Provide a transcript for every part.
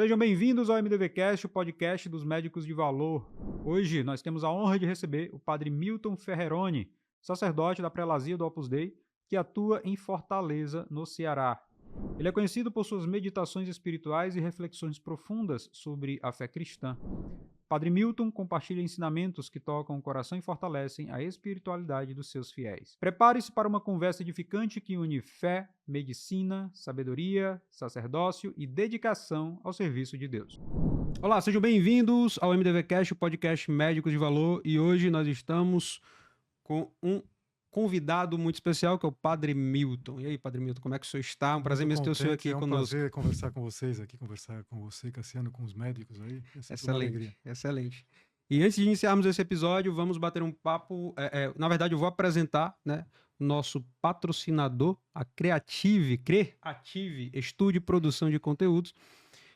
Sejam bem-vindos ao MDVcast, o podcast dos médicos de valor. Hoje nós temos a honra de receber o padre Milton Ferreroni, sacerdote da prelazia do Opus Dei, que atua em Fortaleza, no Ceará. Ele é conhecido por suas meditações espirituais e reflexões profundas sobre a fé cristã. Padre Milton compartilha ensinamentos que tocam o coração e fortalecem a espiritualidade dos seus fiéis. Prepare-se para uma conversa edificante que une fé, medicina, sabedoria, sacerdócio e dedicação ao serviço de Deus. Olá, sejam bem-vindos ao MDVcast, o podcast Médicos de Valor, e hoje nós estamos com um convidado muito especial, que é o Padre Milton. E aí, Padre Milton, como é que o senhor está? Um prazer Muito mesmo ter o senhor contente, aqui é um conosco. prazer conversar com vocês aqui, conversar com você, Cassiano, com os médicos aí. É sempre uma alegria. Excelente. E antes de iniciarmos esse episódio, vamos bater um papo. Na verdade, eu vou apresentar, né, o nosso patrocinador, a Creative Estúdio e Produção de Conteúdos,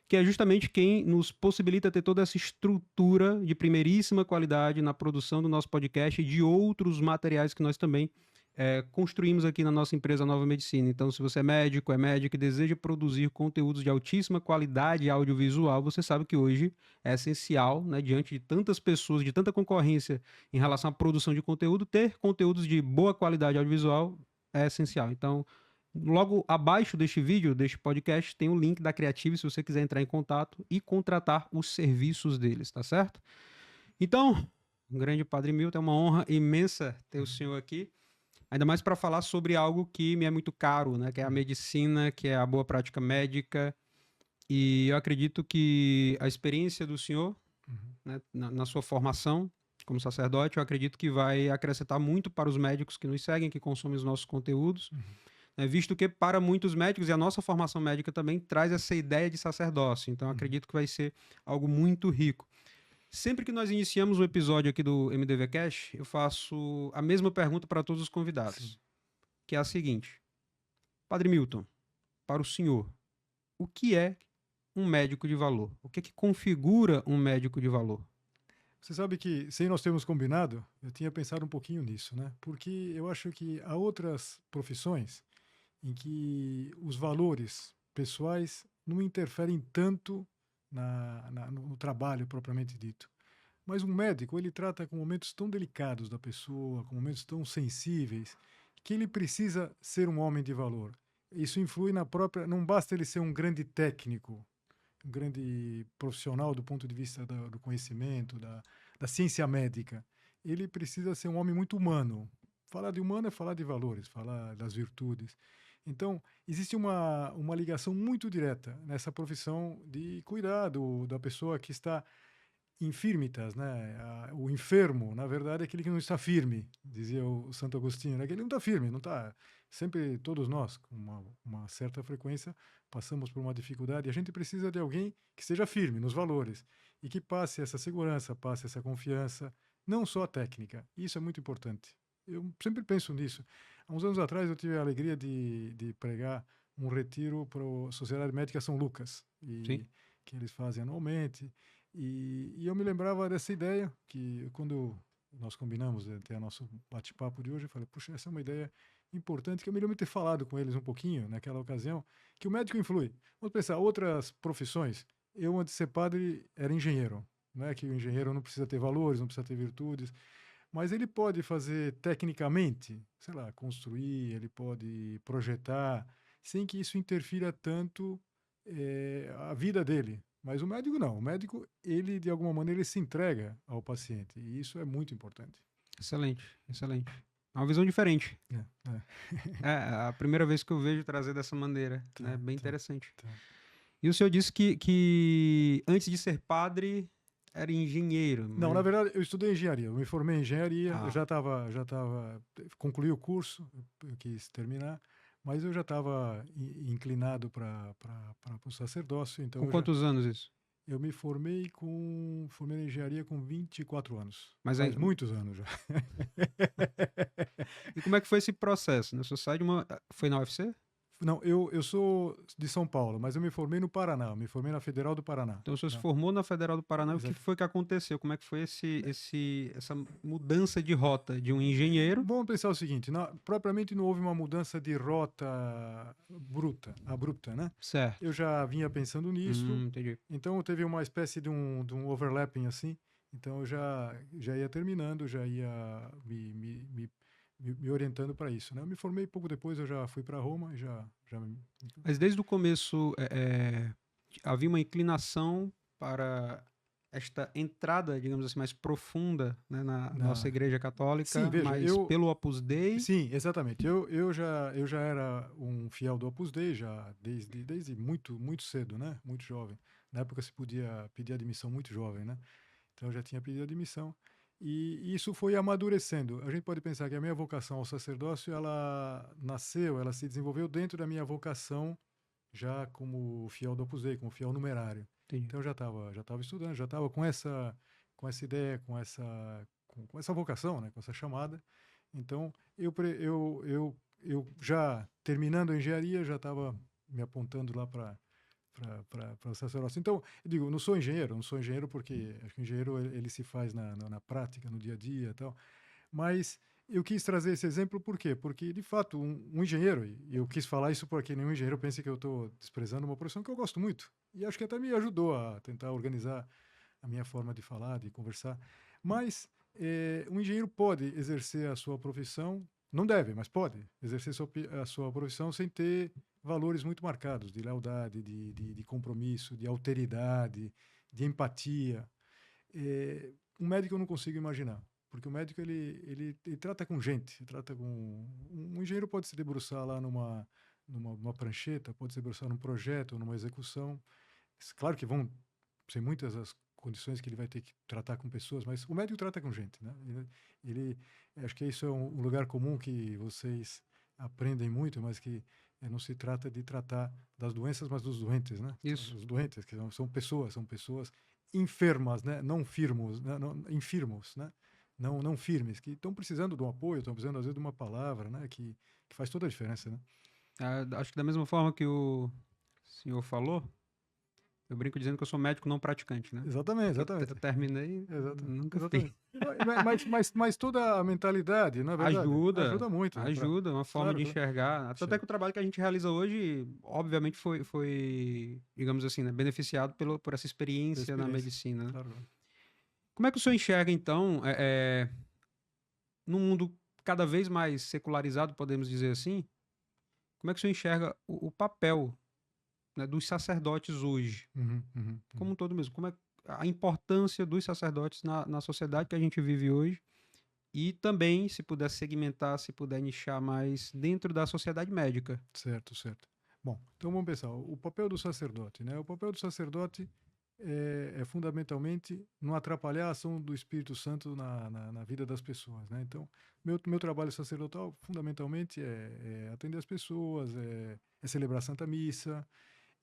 que é justamente quem nos possibilita ter toda essa estrutura de primeiríssima qualidade na produção do nosso podcast e de outros materiais que nós também construímos aqui na nossa empresa Nova Medicina. Então, se você é médico e deseja produzir conteúdos de altíssima qualidade audiovisual, você sabe que hoje é essencial, né, diante de tantas pessoas, de tanta concorrência em relação à produção de conteúdo, ter conteúdos de boa qualidade audiovisual é essencial. Então, logo abaixo deste vídeo, deste podcast, tem o link da Creative, se você quiser entrar em contato e contratar os serviços deles, tá certo? Então, grande Padre Milton, é uma honra imensa ter o senhor aqui, ainda mais para falar sobre algo que me é muito caro, né? Que é a medicina, que é a boa prática médica, e eu acredito que a experiência do senhor, né, na sua formação como sacerdote, eu acredito que vai acrescentar muito para os médicos que nos seguem, que consomem os nossos conteúdos, visto que para muitos médicos, e a nossa formação médica também traz essa ideia de sacerdócio. Então, acredito que vai ser algo muito rico. Sempre que nós iniciamos um episódio aqui do MDV Cash, eu faço a mesma pergunta para todos os convidados, que é a seguinte: Padre Milton, para o senhor, o que é um médico de valor? O que é que configura um médico de valor? Você sabe que, sem nós termos combinado, eu tinha pensado um pouquinho nisso, né? Porque eu acho que há outras profissões em que os valores pessoais não interferem tanto no trabalho propriamente dito. Mas um médico, ele trata com momentos tão delicados da pessoa, com momentos tão sensíveis, que ele precisa ser um homem de valor. Isso influi na própria. Não basta ele ser um grande técnico, um grande profissional do ponto de vista do conhecimento, da ciência médica. Ele precisa ser um homem muito humano. Falar de humano é falar de valores, falar das virtudes. Então, existe uma ligação muito direta nessa profissão de cuidar da pessoa que está infirmitas, né? O enfermo, na verdade, é aquele que não está firme, dizia o Santo Agostinho, né? Que ele não está firme, não está. Sempre todos nós, com uma certa frequência, passamos por uma dificuldade e a gente precisa de alguém que seja firme nos valores e que passe essa segurança, passe essa confiança, não só a técnica. Isso é muito importante. Eu sempre penso nisso. Há uns anos atrás eu tive a alegria de pregar um retiro para a Sociedade Médica São Lucas, Sim. que eles fazem anualmente. E eu me lembrava dessa ideia, que quando nós combinamos de ter nosso bate-papo de hoje, eu falei, puxa, essa é uma ideia importante, que eu me lembro de ter falado com eles um pouquinho naquela ocasião, que o médico influi. Vamos pensar, outras profissões, eu antes de ser padre era engenheiro, não é que o engenheiro não precisa ter valores, não precisa ter virtudes, mas ele pode fazer tecnicamente, sei lá, construir, ele pode projetar, sem que isso interfira tanto a vida dele. Mas o médico não. O médico, ele, de alguma maneira, ele se entrega ao paciente. E isso é muito importante. Excelente, excelente. É uma visão diferente. É. É a primeira vez que eu vejo trazer dessa maneira, né? Bem Tá. interessante. E o senhor disse que antes de ser padre era engenheiro. Não, na verdade, eu estudei engenharia. Eu me formei em engenharia. Ah. Eu já tava, concluí o curso, eu quis terminar, mas eu já estava inclinado para o sacerdócio. Então Com quantos anos isso? eu me formei em engenharia com 24 anos. Mas Faz muitos anos já. E como é que foi esse processo, né? O senhor sai de uma... Foi na UFC? Não, eu sou de São Paulo, mas eu me formei no Paraná, eu me formei na Federal do Paraná. Então, o senhor se Né? formou na Federal do Paraná. O que Exato. foi que aconteceu? Como é que foi essa mudança de rota de um engenheiro? Vamos pensar o seguinte, propriamente não houve uma mudança de rota abrupta, né? Certo. Eu já vinha pensando nisso, Entendi. então teve uma espécie de um overlapping assim, então eu já ia terminando, já ia me orientando para isso, né? Eu me formei pouco depois, eu já fui para Roma, Mas desde o começo havia uma inclinação para esta entrada, digamos assim, mais profunda, né, na nossa na... Igreja Sim, Católica, veja, mas pelo Opus Dei. sim, exatamente. Eu já era um fiel do Opus Dei, já desde muito cedo, né? Muito jovem. Na época se podia pedir admissão muito jovem, né? Então eu já tinha pedido admissão. E isso foi amadurecendo. A gente pode pensar que a minha vocação ao sacerdócio, ela se desenvolveu dentro da minha vocação já como fiel do Opus Dei, como fiel numerário. Entendi. Então eu já estava estudando, já estava com essa ideia, com essa vocação, né? Com essa chamada. Então, eu já terminando a engenharia, já estava me apontando lá para o sacerdócio. Então, eu digo, não sou engenheiro porque acho que o engenheiro ele se faz na prática, no dia a dia e tal. Mas eu quis trazer esse exemplo por quê? Porque, de fato, um engenheiro, e eu quis falar isso porque nenhum engenheiro pensa que eu estou desprezando uma profissão que eu gosto muito. E acho que até me ajudou a tentar organizar a minha forma de falar, de conversar. Mas um engenheiro pode exercer a sua profissão, não deve, mas pode exercer a sua profissão sem ter valores muito marcados de lealdade, de compromisso, de alteridade, de empatia. Um médico eu não consigo imaginar, porque o médico ele trata com gente, trata com um engenheiro pode se debruçar lá numa prancheta, pode se debruçar num projeto, numa execução. Claro que vão ser muitas as condições que ele vai ter que tratar com pessoas, mas o médico trata com gente, né? Acho que isso é um lugar comum que vocês aprendem muito, mas que não se trata de tratar das doenças, mas dos doentes, né? Isso. Os doentes, que são pessoas enfermas, né? Não firmos, né? Não, infirmos, né? Não firmes, que estão precisando de um apoio, estão precisando às vezes de uma palavra, né? Que faz toda a diferença, né? Acho que da mesma forma que o senhor falou, eu brinco dizendo que eu sou médico não praticante, né? Exatamente, Porque exatamente. eu terminei, nunca fiz. Exatamente. Mas toda a mentalidade, na verdade, ajuda muito. Ajuda, uma forma Claro, de claro. enxergar. Tanto é que o trabalho que a gente realiza hoje, obviamente, foi digamos assim, né, beneficiado por essa experiência na medicina, né? Claro, claro. Como é que o senhor enxerga, então, num mundo cada vez mais secularizado, podemos dizer assim, como é que o senhor enxerga o papel, né, dos sacerdotes hoje, como um todo mesmo? Como é a importância dos sacerdotes na sociedade que a gente vive hoje? E também, se puder segmentar, se puder nichar mais dentro da sociedade médica. Certo, certo. Bom, então vamos pensar. O papel do sacerdote, né? O papel do sacerdote é fundamentalmente não atrapalhar a ação do Espírito Santo na vida das pessoas, né? Então, meu trabalho sacerdotal fundamentalmente é atender as pessoas, é celebrar a Santa Missa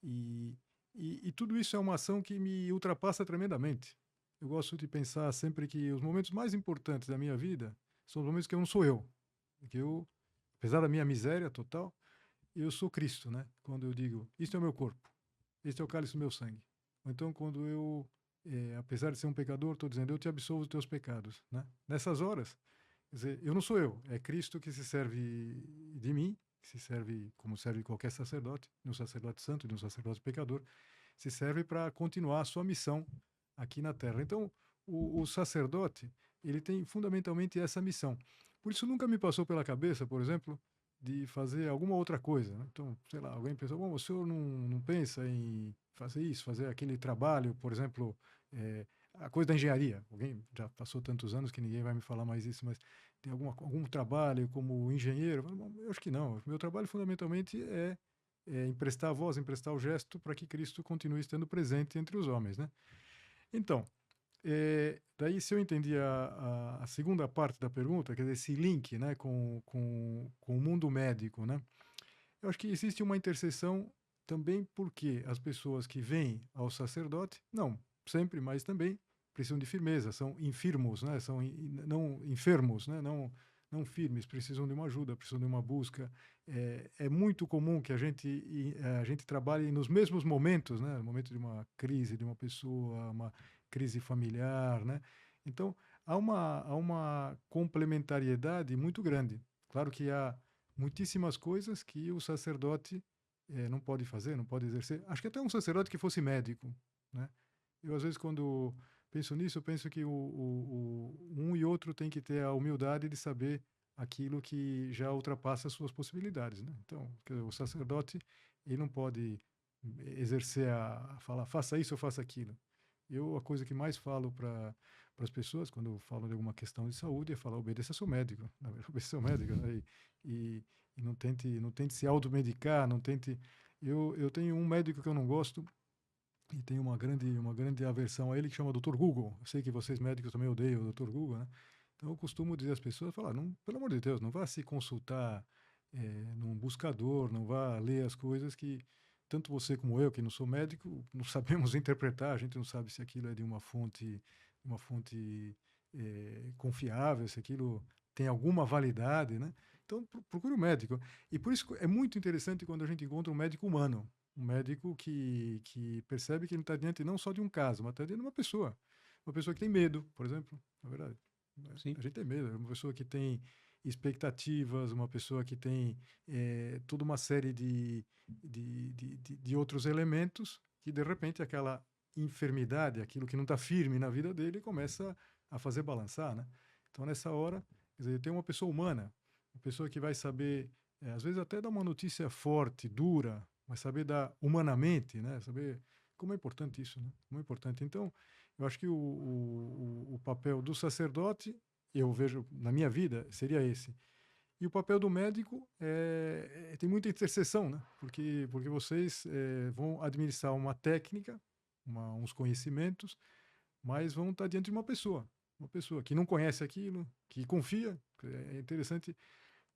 e tudo isso é uma ação que me ultrapassa tremendamente. Eu gosto de pensar sempre que os momentos mais importantes da minha vida são os momentos que eu não sou eu, que eu, apesar da minha miséria total, eu sou Cristo, né? Quando eu digo, isto é o meu corpo, este é o cálice do meu sangue. Ou então, quando eu, apesar de ser um pecador, estou dizendo, eu te absolvo os teus pecados, né? Nessas horas, quer dizer, eu não sou eu, é Cristo que se serve de mim, que se serve como serve qualquer sacerdote, de um sacerdote santo, de um sacerdote pecador, se serve para continuar a sua missão aqui na Terra. Então, o sacerdote, ele tem fundamentalmente essa missão. Por isso nunca me passou pela cabeça, por exemplo, de fazer alguma outra coisa, né? Então, sei lá, alguém pensou, bom, o senhor não pensa em fazer isso, fazer aquele trabalho, por exemplo, a coisa da engenharia. Alguém já passou tantos anos que ninguém vai me falar mais isso, mas tem algum trabalho como engenheiro? Bom, eu acho que não. O meu trabalho fundamentalmente é emprestar a voz, emprestar o gesto para que Cristo continue estando presente entre os homens, né? Então, daí se eu entendi a segunda parte da pergunta, quer dizer, esse link, né, com o mundo médico, né? Eu acho que existe uma interseção também porque as pessoas que vêm ao sacerdote, não sempre, mas também precisam de firmeza, são infirmos, né? São não enfermos, né? não firmes, precisam de uma ajuda, precisam de uma busca. É muito comum que a gente trabalhe nos mesmos momentos, né? No momento de uma crise de uma pessoa, uma crise familiar, né? Então, há uma complementariedade muito grande. Claro que há muitíssimas coisas que o sacerdote não pode fazer, não pode exercer. Acho que até um sacerdote que fosse médico, né? Eu, às vezes, quando penso nisso, eu penso que um e outro tem que ter a humildade de saber aquilo que já ultrapassa as suas possibilidades, né? Então, o sacerdote, ele não pode exercer a falar, faça isso ou faça aquilo. Eu, a coisa que mais falo para as pessoas, quando eu falo de alguma questão de saúde, é falar, obedeça seu médico, né? Obedeça seu médico, né? E, e não tente se automedicar, não tente... Eu tenho um médico que eu não gosto, e tem uma grande aversão a ele, que chama Dr. Google. Eu sei que vocês médicos também odeiam o Dr. Google, né? Então eu costumo dizer às pessoas, falar, não, pelo amor de Deus, não vá se consultar num buscador, não vá ler as coisas que tanto você como eu, que não sou médico, não sabemos interpretar, a gente não sabe se aquilo é de uma fonte confiável, se aquilo tem alguma validade, né? Então procure um médico. E por isso é muito interessante quando a gente encontra um médico humano, um médico que percebe que ele está diante não só de um caso, mas está diante de uma pessoa. Uma pessoa que tem medo, por exemplo, na verdade. Sim. A gente tem medo, é uma pessoa que tem expectativas, uma pessoa que tem toda uma série de outros elementos que, de repente, aquela enfermidade, aquilo que não está firme na vida dele, começa a fazer balançar, né? Então, nessa hora, quer dizer, tem uma pessoa humana, uma pessoa que vai saber, às vezes até dar uma notícia forte, dura, mas saber dar humanamente, né? Saber como é importante isso, né? Como é importante. Então, eu acho que o papel do sacerdote, eu vejo na minha vida, seria esse. E o papel do médico tem muita interseção, né? Porque vocês vão administrar uma técnica, uns conhecimentos, mas vão estar diante de uma pessoa que não conhece aquilo, que confia. É interessante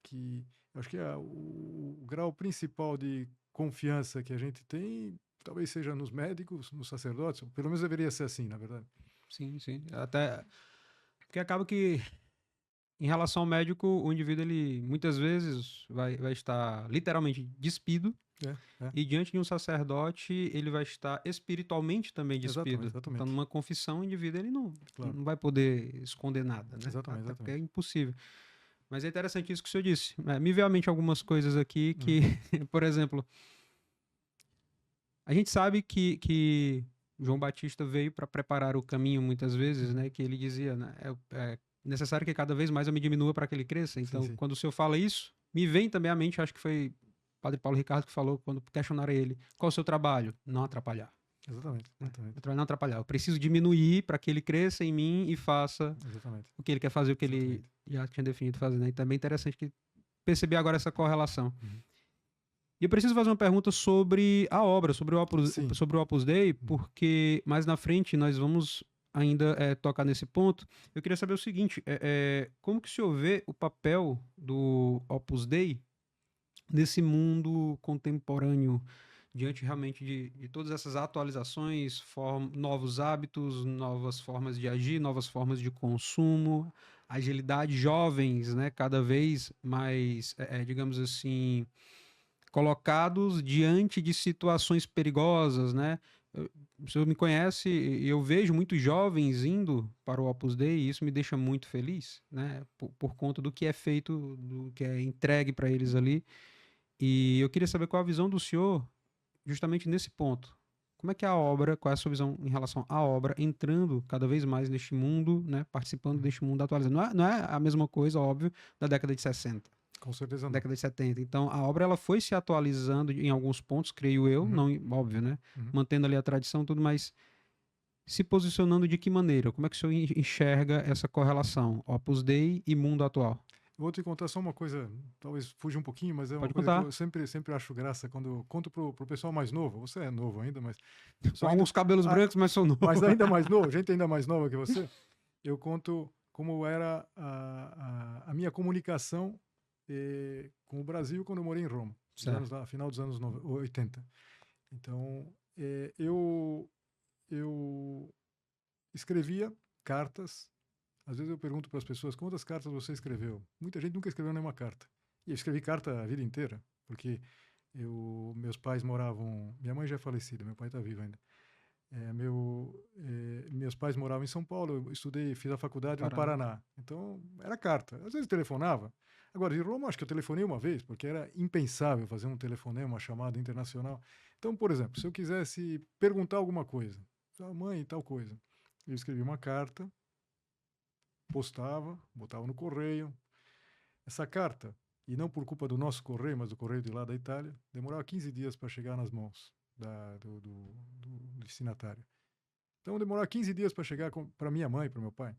que eu acho que o grau principal de confiança que a gente tem talvez seja nos médicos, nos sacerdotes, pelo menos deveria ser assim, na verdade. Sim, sim. Até porque acaba que, em relação ao médico, o indivíduo, ele muitas vezes vai estar literalmente despido, É, é, e diante de um sacerdote, ele vai estar espiritualmente também exatamente, despido. Então, exatamente. numa confissão, o indivíduo ele Claro, não vai poder esconder nada, né? exatamente, Até porque é exatamente. impossível. Mas é interessante isso que o senhor disse. Me veio à mente algumas coisas aqui que, Uhum. por exemplo, a gente sabe que João Batista veio para preparar o caminho muitas vezes, Uhum. né? Que ele dizia, né? É necessário que cada vez mais eu me diminua para que ele cresça. Sim, Então, sim. quando o senhor fala isso, me vem também à mente, acho que foi o Padre Paulo Ricardo que falou quando questionaram ele, qual é o seu trabalho? Não atrapalhar. Exatamente, Né? exatamente. Meu trabalho é não atrapalhar. Eu preciso diminuir para que ele cresça em mim e faça Exatamente, o que ele quer fazer, o que ele exatamente. já tinha definido fazer. Né? E também é interessante que perceber agora essa correlação. Uhum. E eu preciso fazer uma pergunta sobre a obra, Sim. sobre o Opus Dei, Uhum. porque mais na frente nós vamos ainda tocar nesse ponto. Eu queria saber o seguinte: como que o senhor vê o papel do Opus Dei nesse mundo contemporâneo, diante realmente de todas essas atualizações, novos hábitos, novas formas de agir, novas formas de consumo, agilidade, jovens, né, cada vez mais, digamos assim, colocados diante de situações perigosas, né? O senhor me conhece e eu vejo muitos jovens indo para o Opus Dei e isso me deixa muito feliz, né? Por conta do que é feito, do que é entregue para eles ali. E eu queria saber qual a visão do senhor justamente nesse ponto. Como é que é a obra, qual é a sua visão em relação à obra, entrando cada vez mais neste mundo, né? Participando Uhum. deste mundo atualizado. Não é a mesma coisa, óbvio, da década de 60. Com certeza não. Década de 70. Então, a obra ela foi se atualizando em alguns pontos, creio eu, Uhum. não, óbvio, né? Uhum. Mantendo ali a tradição e tudo, mas se posicionando de que maneira? Como é que o senhor enxerga essa correlação? Opus Dei e mundo atual? Eu vou te contar só uma coisa, talvez fuja um pouquinho, mas é uma Pode coisa que eu contar. sempre acho graça quando eu conto pro pessoal mais novo. Você é novo ainda, mas Com só ainda, alguns cabelos ah, brancos, mas sou novo. mas ainda mais novo, gente ainda mais nova que você. Eu conto como era a minha comunicação com o Brasil quando eu morei em Roma, nos anos Certo. lá, final dos anos 80. Então, eu escrevia cartas Às vezes eu pergunto para as pessoas, quantas cartas você escreveu? Muita gente nunca escreveu nenhuma carta. E eu escrevi carta a vida inteira, porque meus pais moravam... Minha mãe já é falecida, meu pai está vivo ainda. Meus pais moravam em São Paulo, eu estudei, fiz a faculdade no Paraná. Paraná. Então, era carta. Às vezes telefonava. Agora, de Roma, acho que eu telefonei uma vez, porque era impensável fazer um telefonema, uma chamada internacional. Então, por exemplo, se eu quisesse perguntar alguma coisa, mãe, tal coisa, eu escrevia uma carta, postava, botava no correio. Essa carta, e não por culpa do nosso correio, mas do correio de lá da Itália, demorava 15 dias para chegar nas mãos do destinatário. Então demorava 15 dias para chegar para minha mãe, para meu pai.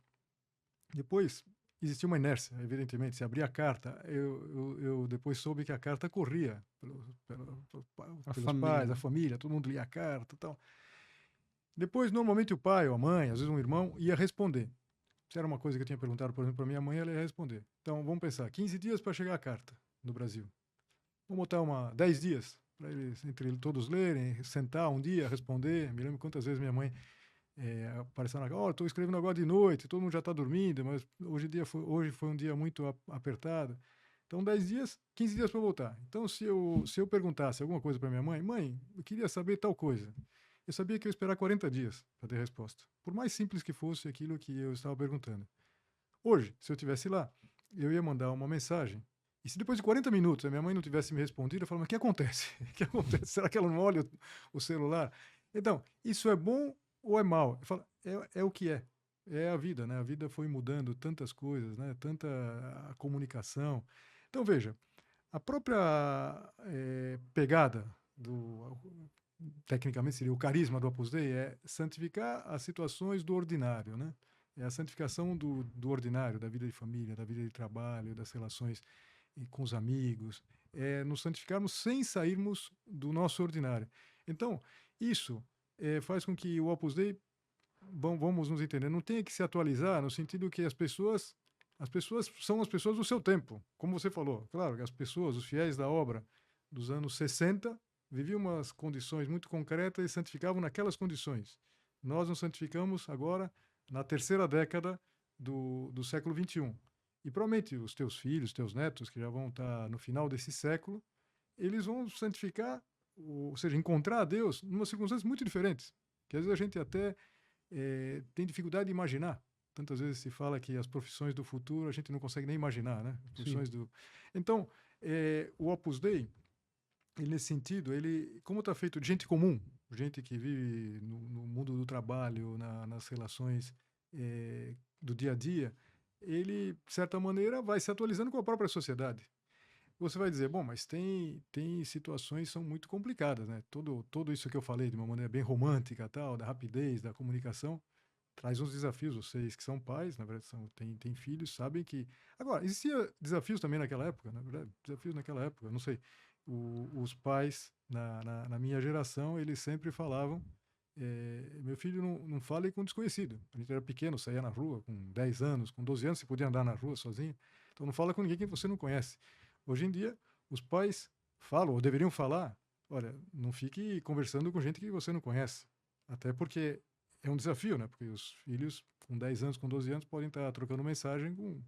Depois existia uma inércia, evidentemente. Se abria a carta, eu depois soube que a carta corria pelos pais, a família, todo mundo lia a carta e tal. Depois, normalmente o pai ou a mãe, às vezes um irmão, ia responder. Se era uma coisa que eu tinha perguntado, por exemplo, para minha mãe, ela ia responder. Então, vamos pensar, 15 dias para chegar a carta no Brasil. Vamos botar 10 dias para eles, entre todos lerem, sentar um dia, responder. Me lembro quantas vezes minha mãe apareceu na casa, estou escrevendo agora de noite, todo mundo já está dormindo, mas hoje foi um dia muito apertado. Então, 10 dias, 15 dias para voltar. Então, se eu perguntasse alguma coisa para minha mãe, eu queria saber tal coisa. Eu sabia que eu ia esperar 40 dias para ter resposta. Por mais simples que fosse aquilo que eu estava perguntando. Hoje, se eu estivesse lá, eu ia mandar uma mensagem. E se depois de 40 minutos a minha mãe não tivesse me respondido, eu falava, mas o que acontece? O que acontece? Será que ela não olha o celular? Então, isso é bom ou é mal? Eu falo, é o que é. É a vida, né? A vida foi mudando tantas coisas, né? Tanta a comunicação. Então, veja, a própria pegada tecnicamente seria o carisma do Opus Dei, é santificar as situações do ordinário, né? É a santificação do ordinário, da vida de família, da vida de trabalho, das relações com os amigos, é nos santificarmos sem sairmos do nosso ordinário. Então, isso faz com que o Opus Dei, vamos nos entender, não tenha que se atualizar no sentido que as pessoas são as pessoas do seu tempo, como você falou. Claro que as pessoas, os fiéis da obra dos anos 60, viviam umas condições muito concretas e santificavam naquelas condições. Nós nos santificamos agora na terceira década do século XXI. E provavelmente os teus filhos, teus netos, que já vão estar no final desse século, eles vão santificar, ou seja, encontrar a Deus em umas circunstâncias muito diferentes, que às vezes a gente até tem dificuldade de imaginar. Tantas vezes se fala que as profissões do futuro a gente não consegue nem imaginar, né? Então, o Opus Dei, ele, nesse sentido, ele, como está feito de gente comum, gente que vive no mundo do trabalho, nas relações do dia a dia, ele, de certa maneira, vai se atualizando com a própria sociedade. Você vai dizer, bom, mas tem situações que são muito complicadas, né? Tudo isso que eu falei de uma maneira bem romântica, tal, da rapidez, da comunicação, traz uns desafios. Vocês que são pais, na verdade, têm filhos, sabem que... Agora, existia desafios também naquela época, na verdade, desafios naquela época, não sei. Os pais, na minha geração, eles sempre falavam, meu filho não fale com desconhecido. A gente era pequeno, saía na rua com 10 anos, com 12 anos, você podia andar na rua sozinho. Então não fala com ninguém que você não conhece. Hoje em dia, os pais falam, ou deveriam falar, olha, não fique conversando com gente que você não conhece. Até porque é um desafio, né? Porque os filhos com 10 anos, com 12 anos, podem estar trocando mensagem com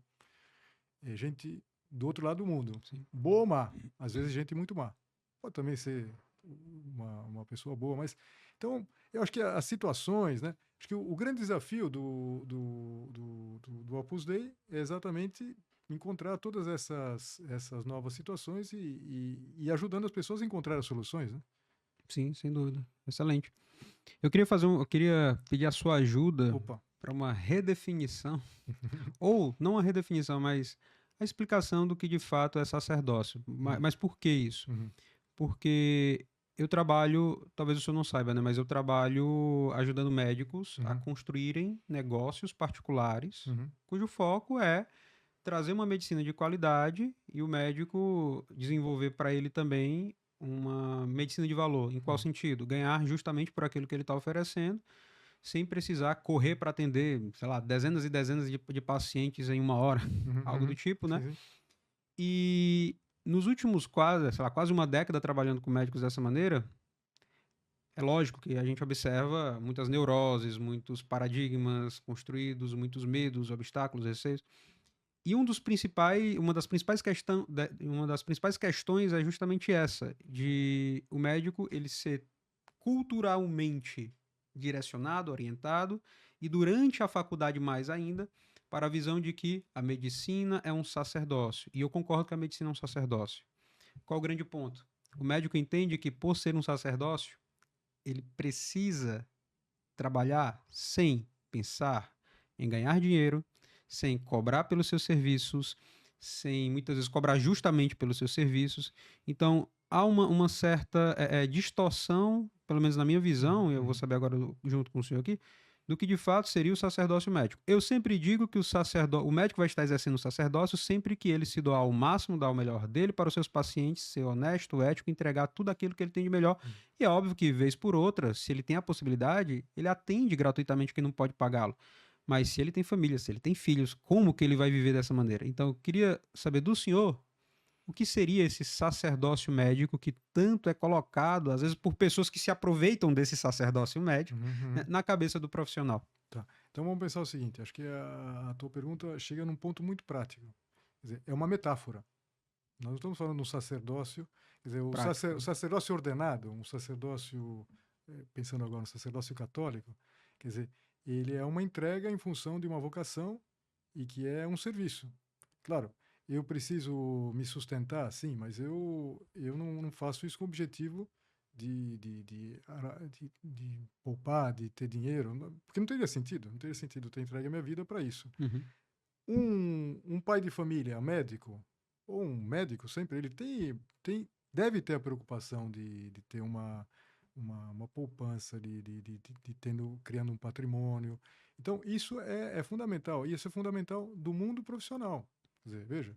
gente do outro lado do mundo. Sim. Boa ou má. Às vezes gente muito má. Pode também ser uma pessoa boa, mas... Então, eu acho que as situações, né? Acho que o grande desafio do Opus Dei é exatamente encontrar todas essas novas situações e ajudando as pessoas a encontrar as soluções, né? Sim, sem dúvida. Excelente. Eu queria pedir a sua ajuda para uma redefinição, ou não uma redefinição, mas a explicação do que de fato é sacerdócio. Mas por que isso? Porque eu trabalho, talvez o senhor não saiba, né? Mas eu trabalho ajudando médicos a construírem negócios particulares, cujo foco é trazer uma medicina de qualidade e o médico desenvolver para ele também uma medicina de valor. Em qual sentido? Ganhar justamente por aquilo que ele está oferecendo, sem precisar correr para atender, sei lá, dezenas e dezenas de pacientes em uma hora, algo do tipo, né? Sim. E nos últimos quase uma década trabalhando com médicos dessa maneira, É lógico que a gente observa muitas neuroses, muitos paradigmas construídos, muitos medos, obstáculos, receios. E uma das principais questões é justamente essa, de o médico ele ser culturalmente direcionado, orientado, e durante a faculdade mais ainda, para a visão de que a medicina é um sacerdócio. E eu concordo que a medicina é um sacerdócio. Qual o grande ponto? O médico entende que, por ser um sacerdócio, ele precisa trabalhar sem pensar em ganhar dinheiro, sem cobrar pelos seus serviços, sem muitas vezes cobrar justamente pelos seus serviços. Então, há uma certa distorção, pelo menos na minha visão, e eu vou Uhum. saber agora junto com o senhor aqui, do que de fato seria o sacerdócio médico. Eu sempre digo que o médico vai estar exercendo o sacerdócio sempre que ele se doar ao máximo, dar o melhor dele para os seus pacientes, ser honesto, ético, entregar tudo aquilo que ele tem de melhor. Uhum. E é óbvio que, vez por outra, se ele tem a possibilidade, ele atende gratuitamente quem não pode pagá-lo. Mas se ele tem família, se ele tem filhos, como que ele vai viver dessa maneira? Então, eu queria saber do senhor o que seria esse sacerdócio médico que tanto é colocado, às vezes, por pessoas que se aproveitam desse sacerdócio médico, né, Uhum. na cabeça do profissional. Tá. Então vamos pensar o seguinte: acho que a tua pergunta chega num ponto muito prático. Quer dizer, é uma metáfora. Nós não estamos falando de um sacerdócio, quer dizer, Prático, o né? sacerdócio ordenado, um sacerdócio, pensando agora no sacerdócio católico, quer dizer, ele é uma entrega em função de uma vocação e que é um serviço. Claro, eu preciso me sustentar, sim, mas eu não faço isso com o objetivo de poupar, de ter dinheiro, porque não teria sentido, não teria sentido ter entregue a minha vida para isso. Uhum. Um pai de família médico, ou um médico sempre, ele deve ter a preocupação de ter uma poupança, criando um patrimônio. Então, isso é fundamental, e isso é fundamental do mundo profissional. Quer dizer, veja,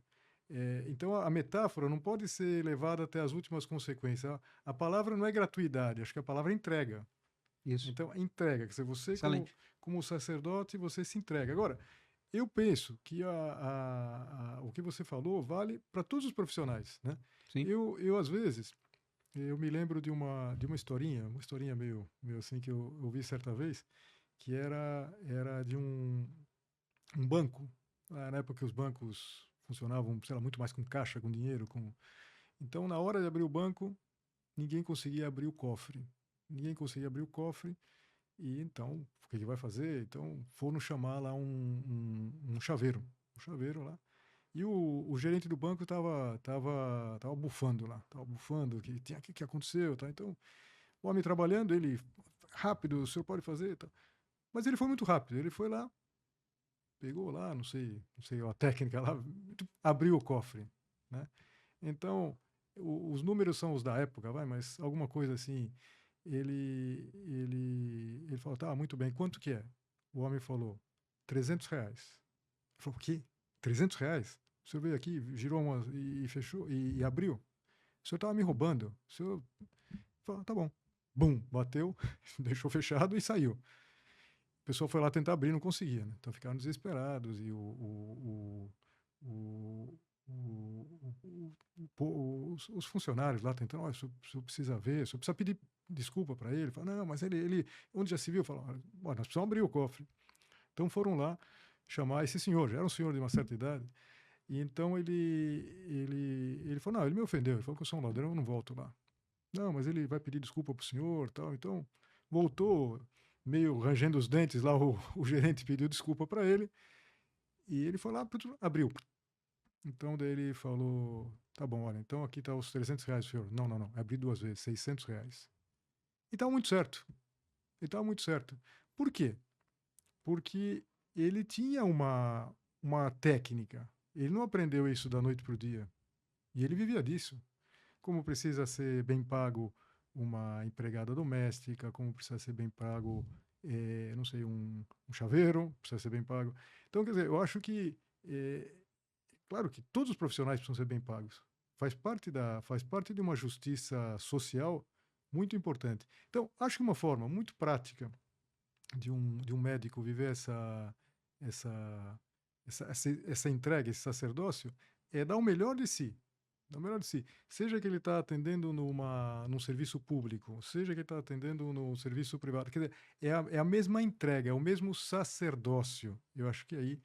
então a metáfora não pode ser levada até as últimas consequências. A palavra não é gratuidade, acho que a palavra é entrega. Isso. Então, entrega, quer dizer, você Excelente. como sacerdote, você se entrega. Agora, eu penso que o que você falou vale para todos os profissionais, né? Sim. Eu às vezes, eu me lembro de uma historinha meio assim que eu ouvi certa vez, que era de um banco, na época que os bancos funcionavam, sei lá, muito mais com caixa, com dinheiro, então na hora de abrir o banco, ninguém conseguia abrir o cofre. Ninguém conseguia abrir o cofre e então, o que vai fazer? Então, foram chamar lá um chaveiro lá. E o gerente do banco tava bufando lá, tava bufando, que aconteceu, tá? Então, o homem trabalhando, ele, rápido, o senhor pode fazer, tá? Mas ele foi muito rápido, ele foi lá, pegou lá, não sei a técnica lá, abriu o cofre, né? Então, os números são os da época, vai, mas alguma coisa assim, ele falou, tá, muito bem, quanto que é? O homem falou, R$ 300. Ele falou, o quê? R$ 300? O senhor veio aqui, girou uma e fechou e abriu? O senhor estava me roubando. O senhor falou, tá bom. Bum, bateu, deixou fechado e saiu. O pessoal foi lá tentar abrir, não conseguia, né? Então ficaram desesperados e o, os funcionários lá tentando, o senhor precisa ver, o senhor precisa pedir desculpa para ele. Fala, não, mas ele, onde já se viu, falou, nós precisamos abrir o cofre. Então foram lá chamar esse senhor, já era um senhor de uma certa idade, e então ele falou, não, ele me ofendeu, ele falou que eu sou um ladrão, eu não volto lá. Não, mas ele vai pedir desculpa pro senhor, tal. Então voltou meio rangendo os dentes lá, o gerente pediu desculpa para ele e ele foi lá, abriu. Então daí ele falou, tá bom, olha, então aqui tá os R$ 300, senhor. Não, não, não, abri duas vezes, R$ 600. E tava muito certo, ele tava muito certo. Por quê? Porque ele tinha uma técnica, ele não aprendeu isso da noite pro dia, e ele vivia disso. Como precisa ser bem pago uma empregada doméstica, como precisa ser bem pago, não sei, um chaveiro, precisa ser bem pago. Então, quer dizer, eu acho que, claro que todos os profissionais precisam ser bem pagos. Faz parte de uma justiça social muito importante. Então, acho que uma forma muito prática de um médico viver essa, essa entrega, esse sacerdócio, é dar o melhor de si, Dá o melhor de si. Seja que ele está atendendo num serviço público, seja que ele está atendendo no serviço privado. Quer dizer, é a mesma entrega, é o mesmo sacerdócio. Eu acho que aí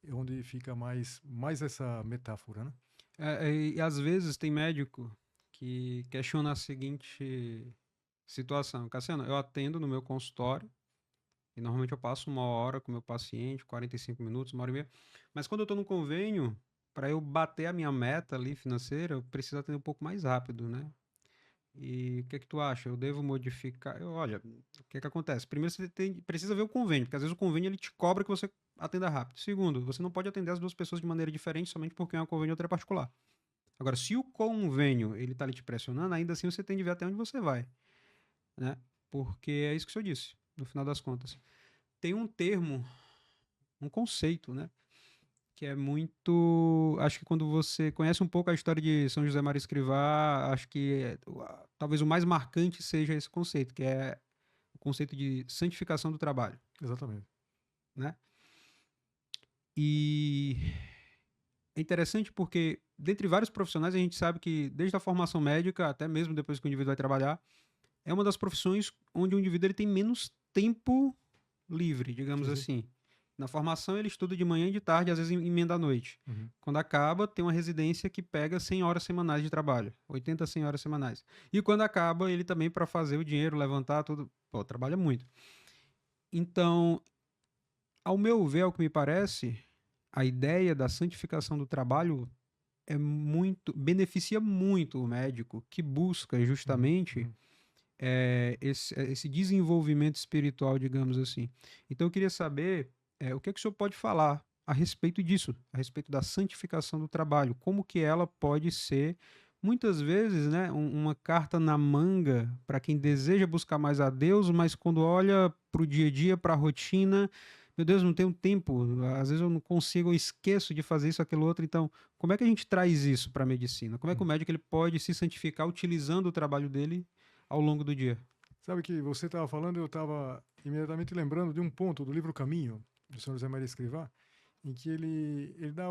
é onde fica mais essa metáfora, né? E às vezes tem médico que questiona a seguinte situação. Cassiano, eu atendo no meu consultório e normalmente eu passo 1 hora com o meu paciente, 45 minutos, 1 hora e meia. Mas quando eu estou no convênio, para eu bater a minha meta ali financeira, eu preciso atender um pouco mais rápido, né? E o que é que tu acha? Eu devo modificar? Olha, o que é que acontece? Primeiro você precisa ver o convênio, porque às vezes o convênio ele te cobra que você atenda rápido. Segundo, você não pode atender as duas pessoas de maneira diferente somente porque um é convênio e outro é particular. Agora, se o convênio ele tá ali te pressionando, ainda assim você tem de ver até onde você vai, né? Porque é isso que o senhor disse, no final das contas. Tem um termo, um conceito, né? Que é muito. Acho que quando você conhece um pouco a história de São José Maria Escrivá, acho que talvez o mais marcante seja esse conceito, que é o conceito de santificação do trabalho, Exatamente. né? E é interessante porque, dentre vários profissionais, a gente sabe que, desde a formação médica, até mesmo depois que o indivíduo vai trabalhar, é uma das profissões onde o indivíduo ele tem menos tempo livre, digamos Sim, sim. assim. Na formação, ele estuda de manhã e de tarde, às vezes emenda à noite. Uhum. Quando acaba, tem uma residência que pega 100 horas semanais de trabalho, 80, 100 horas semanais. E quando acaba, ele também, para fazer o dinheiro, levantar tudo, pô, trabalha muito. Então, ao meu ver, ao que me parece, a ideia da santificação do trabalho beneficia muito o médico que busca Uhum. justamente Uhum. esse desenvolvimento espiritual, digamos assim. Então eu queria saber o que é que o senhor pode falar a respeito disso, a respeito da santificação do trabalho, como que ela pode ser, muitas vezes, né, uma carta na manga para quem deseja buscar mais a Deus, mas quando olha para o dia a dia, para a rotina, meu Deus, não tenho tempo, às vezes eu não consigo, eu esqueço de fazer isso, aquilo outro, então como é que a gente traz isso para a medicina? Como é que o Uhum. médico ele pode se santificar utilizando o trabalho dele ao longo do dia? Sabe que você estava falando, eu estava imediatamente lembrando de um ponto do livro Caminho, do São José Maria Escrivá, em que ele dá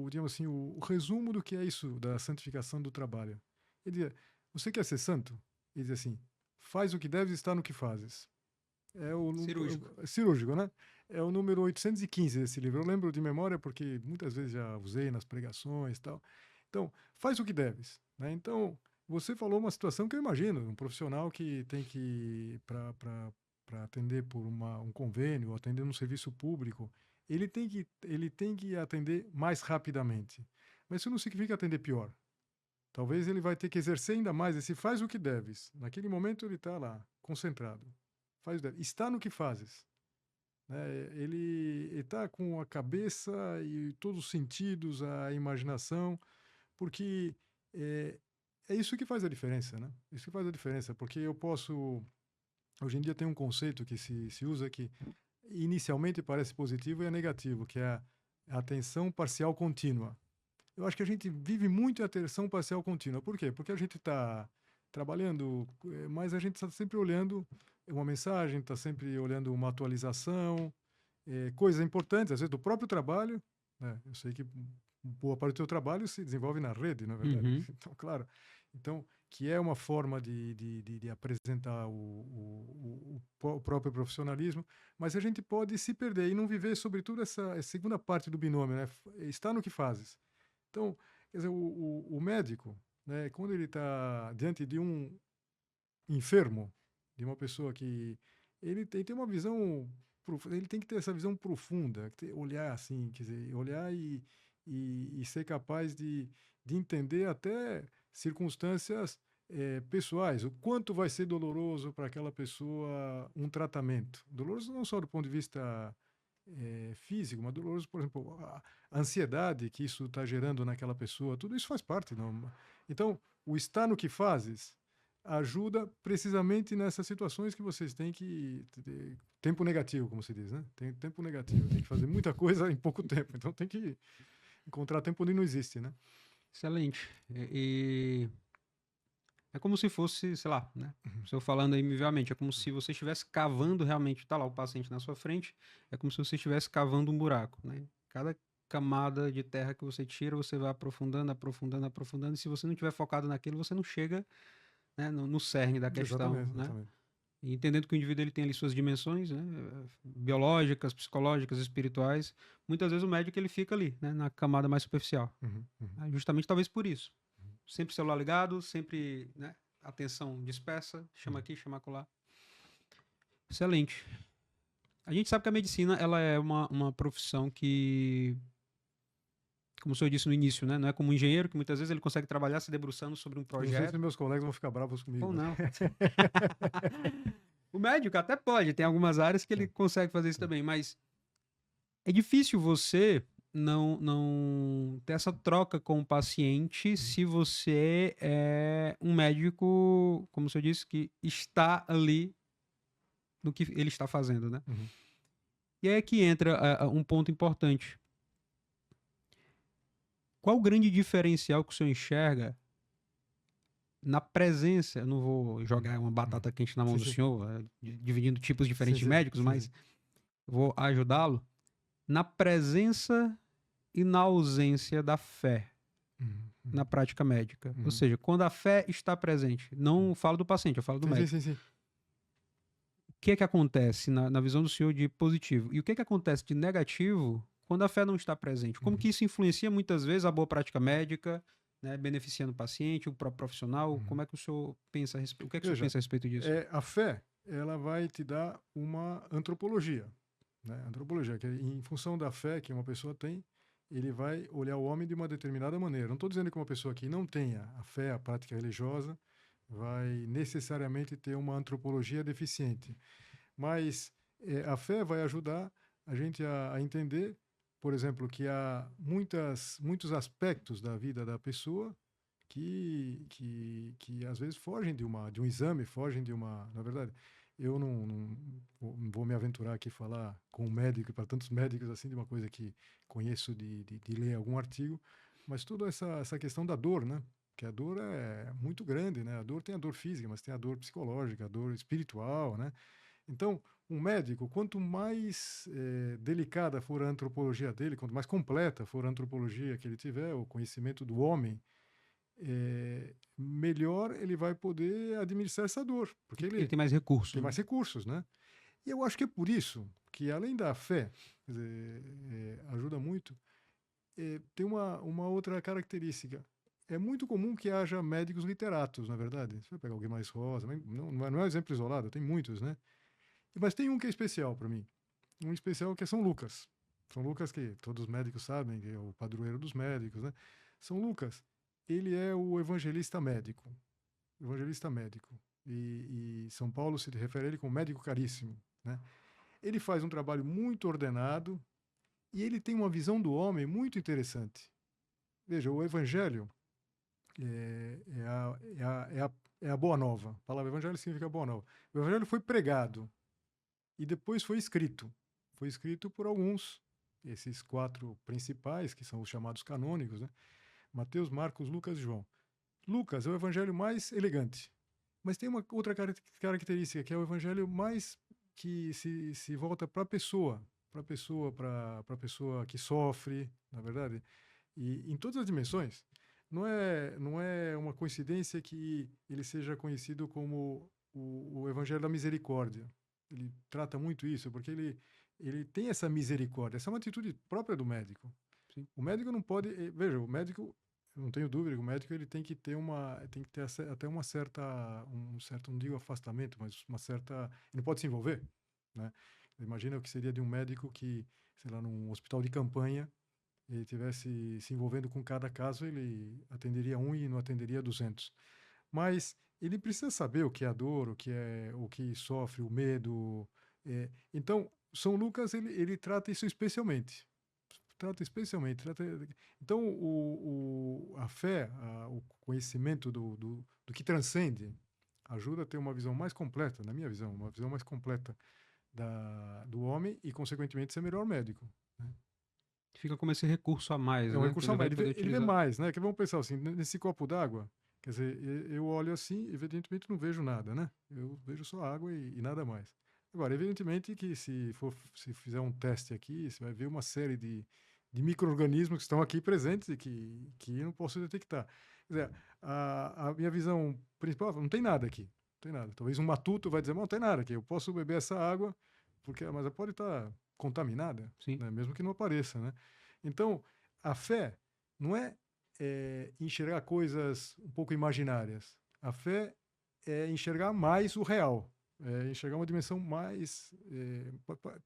digamos assim, o resumo do que é isso da santificação do trabalho. Ele diz, você quer ser santo? Ele diz assim, faz o que deves estar no que fazes. Cirúrgico. É cirúrgico, né? É o número 815 desse livro. Eu lembro de memória porque muitas vezes já usei nas pregações e tal. Então, faz o que deves, né? Então, você falou uma situação que eu imagino, um profissional que tem que, para atender por um convênio, ou atender num serviço público, ele tem que atender mais rapidamente. Mas isso não significa atender pior. Talvez ele vai ter que exercer ainda mais esse faz o que deves. Naquele momento ele está lá, concentrado. Faz o que deves. Está no que fazes. Né? Ele está com a cabeça e todos os sentidos, a imaginação, porque é, é isso que faz a diferença, né? Isso que faz a diferença, porque eu posso. Hoje em dia tem um conceito que se usa que inicialmente parece positivo e é negativo, que é a atenção parcial contínua. Eu acho que a gente vive muito em atenção parcial contínua. Por quê? Porque a gente está trabalhando, mas a gente está sempre olhando uma mensagem, está sempre olhando uma atualização, coisas importantes, às vezes do próprio trabalho. Né? Eu sei que boa parte do teu trabalho se desenvolve na rede, não é verdade? Uhum. Então, claro. Então, que é uma forma de apresentar o próprio profissionalismo, mas a gente pode se perder e não viver, sobretudo, essa segunda parte do binômio, né? Está no que fazes. Então, quer dizer, o médico, né, quando ele está diante de um enfermo, de uma pessoa que ele tem uma visão, ele tem que ter essa visão profunda, olhar assim, quer dizer, olhar e ser capaz de entender até circunstâncias pessoais, o quanto vai ser doloroso para aquela pessoa um tratamento. Doloroso não só do ponto de vista físico, mas doloroso, por exemplo, a ansiedade que isso está gerando naquela pessoa, tudo isso faz parte. Não? Então, o estar no que fazes ajuda precisamente nessas situações que vocês têm que tempo negativo, como se diz, né? Tem tempo negativo, tem que fazer muita coisa em pouco tempo, então tem que encontrar tempo onde não existe, né? Excelente. E é como se fosse, sei lá, né? O senhor falando aí me veio à mente, é como se você estivesse cavando realmente, tá lá o paciente na sua frente, é como se você estivesse cavando um buraco, né? camada de terra que você tira, você vai aprofundando, aprofundando, aprofundando, e se você não tiver focado naquilo, você não chega, né, no cerne da questão, Exatamente, né? exatamente. E entendendo que o indivíduo ele tem ali suas dimensões, né, biológicas, psicológicas, espirituais, muitas vezes o médico ele fica ali, né, na camada mais superficial. Uhum, uhum, Né, justamente talvez por isso. uhum, Sempre celular ligado, sempre, né, atenção dispersa, chama uhum. aqui, chama acolá. Excelente. A gente sabe que a medicina ela é uma profissão que, como o senhor disse no início, né, não é como um engenheiro que muitas vezes ele consegue trabalhar se debruçando sobre um Eu não sei se projeto. meus colegas vão ficar bravos Ou comigo, mas... não. O médico até pode, tem algumas áreas que ele Sim, consegue fazer isso sim. também, mas é difícil você não ter essa troca com o paciente Uhum, se você é um médico, como o senhor disse, que está ali no que ele está fazendo, né? uhum, E aí é que entra um ponto importante. Qual o grande diferencial que o senhor enxerga na presença? Eu não vou uhum, jogar uma uhum. batata quente na mão Sim, do sim, senhor, dividindo tipos sim, diferentes de sim, médicos, sim, mas sim. vou ajudá-lo na presença e na ausência da fé Uhum, na uhum, prática médica. Ou uhum, seja, quando a fé está presente, uhum. não falo do paciente, eu falo do Sim, sim, médico. sim, sim. O que é que acontece na visão do senhor de positivo? E o que é que acontece de negativo quando a fé não está presente? Como Uhum, que isso influencia muitas vezes a boa prática médica, né, beneficiando o paciente, o próprio profissional? uhum. Como é que o senhor pensa a respeito? O que é que o senhor Veja, pensa a respeito disso? a fé, ela vai te dar uma antropologia, né? Antropologia, que em função da fé que uma pessoa tem, ele vai olhar o homem de uma determinada maneira. Não estou dizendo que uma pessoa que não tenha a fé, a prática religiosa, vai necessariamente ter uma antropologia deficiente. Mas a fé vai ajudar a gente a entender, por exemplo, que há muitos aspectos da vida da pessoa que às vezes fogem de um exame, fogem de uma. Na verdade, eu não vou me aventurar aqui falar com um médico, para tantos médicos assim, de uma coisa que conheço de ler algum artigo, mas toda essa questão da dor, né? Que a dor é muito grande, né? A dor tem a dor física, mas tem a dor psicológica, a dor espiritual, né? Então, um médico, quanto mais delicada for a antropologia dele, quanto mais completa for a antropologia que ele tiver, o conhecimento do homem, melhor ele vai poder administrar essa dor, porque Ele ele tem mais recursos, tem né? mais recursos, né? E eu acho que é por isso que, além da fé, quer dizer, ajuda muito, tem uma outra característica. É muito comum que haja médicos literatos, na verdade. Você vai pegar alguém mais rosa, não é um exemplo isolado, tem muitos, né? Mas tem um que é especial para mim. Um especial que é São Lucas. São Lucas, que todos os médicos sabem, que é o padroeiro dos médicos, né? São Lucas, ele é o evangelista médico. Evangelista médico. E São Paulo se refere a ele como médico caríssimo, né? Ele faz um trabalho muito ordenado e ele tem uma visão do homem muito interessante. Veja, o evangelho é a boa nova. A palavra evangelho significa boa nova. O evangelho foi pregado e depois foi escrito. Foi escrito por alguns, esses quatro principais, que são os chamados canônicos, né? Mateus, Marcos, Lucas e João. Lucas é o evangelho mais elegante, mas tem uma outra característica, que é o evangelho mais que se volta para a pessoa, para a pessoa que sofre, na verdade, e em todas as dimensões. Não é uma coincidência que ele seja conhecido como o evangelho da misericórdia. Ele trata muito isso, porque ele tem essa misericórdia. Essa é uma atitude própria do médico. Sim. O médico não pode, veja, o médico, eu não tenho dúvida que o médico ele tem que ter até um certo, não digo afastamento, mas uma certa, ele não pode se envolver, né? Imagina o que seria de um médico que, sei lá, num hospital de campanha, ele tivesse se envolvendo com cada caso, ele atenderia um e não atenderia 200. Mas ele precisa saber o que é a dor, o que sofre, o medo. Então, São Lucas ele trata isso especialmente. Trata especialmente. Então, a fé, o conhecimento do que transcende, ajuda a ter uma visão mais completa, na minha visão, uma visão mais completa do homem e, consequentemente, ser melhor médico. Né? Fica como esse recurso a mais, É um né? Que recurso ele a mais. vai poder Ele vê utilizar. mais, né? Que vamos pensar assim, nesse copo d'água, quer dizer, eu olho assim, evidentemente não vejo nada, né? Eu vejo só água e nada mais. Agora, evidentemente que se fizer um teste aqui, você vai ver uma série de de micro-organismos que estão aqui presentes e que eu não posso detectar. Quer dizer, a minha visão principal, não tem nada aqui, não tem nada. Talvez um matuto vai dizer, não tem nada aqui, eu posso beber essa água, mas ela pode estar contaminada, Sim. né? Mesmo que não apareça, né? Então, a fé não é enxergar coisas um pouco imaginárias. A fé é enxergar mais o real, é enxergar uma dimensão mais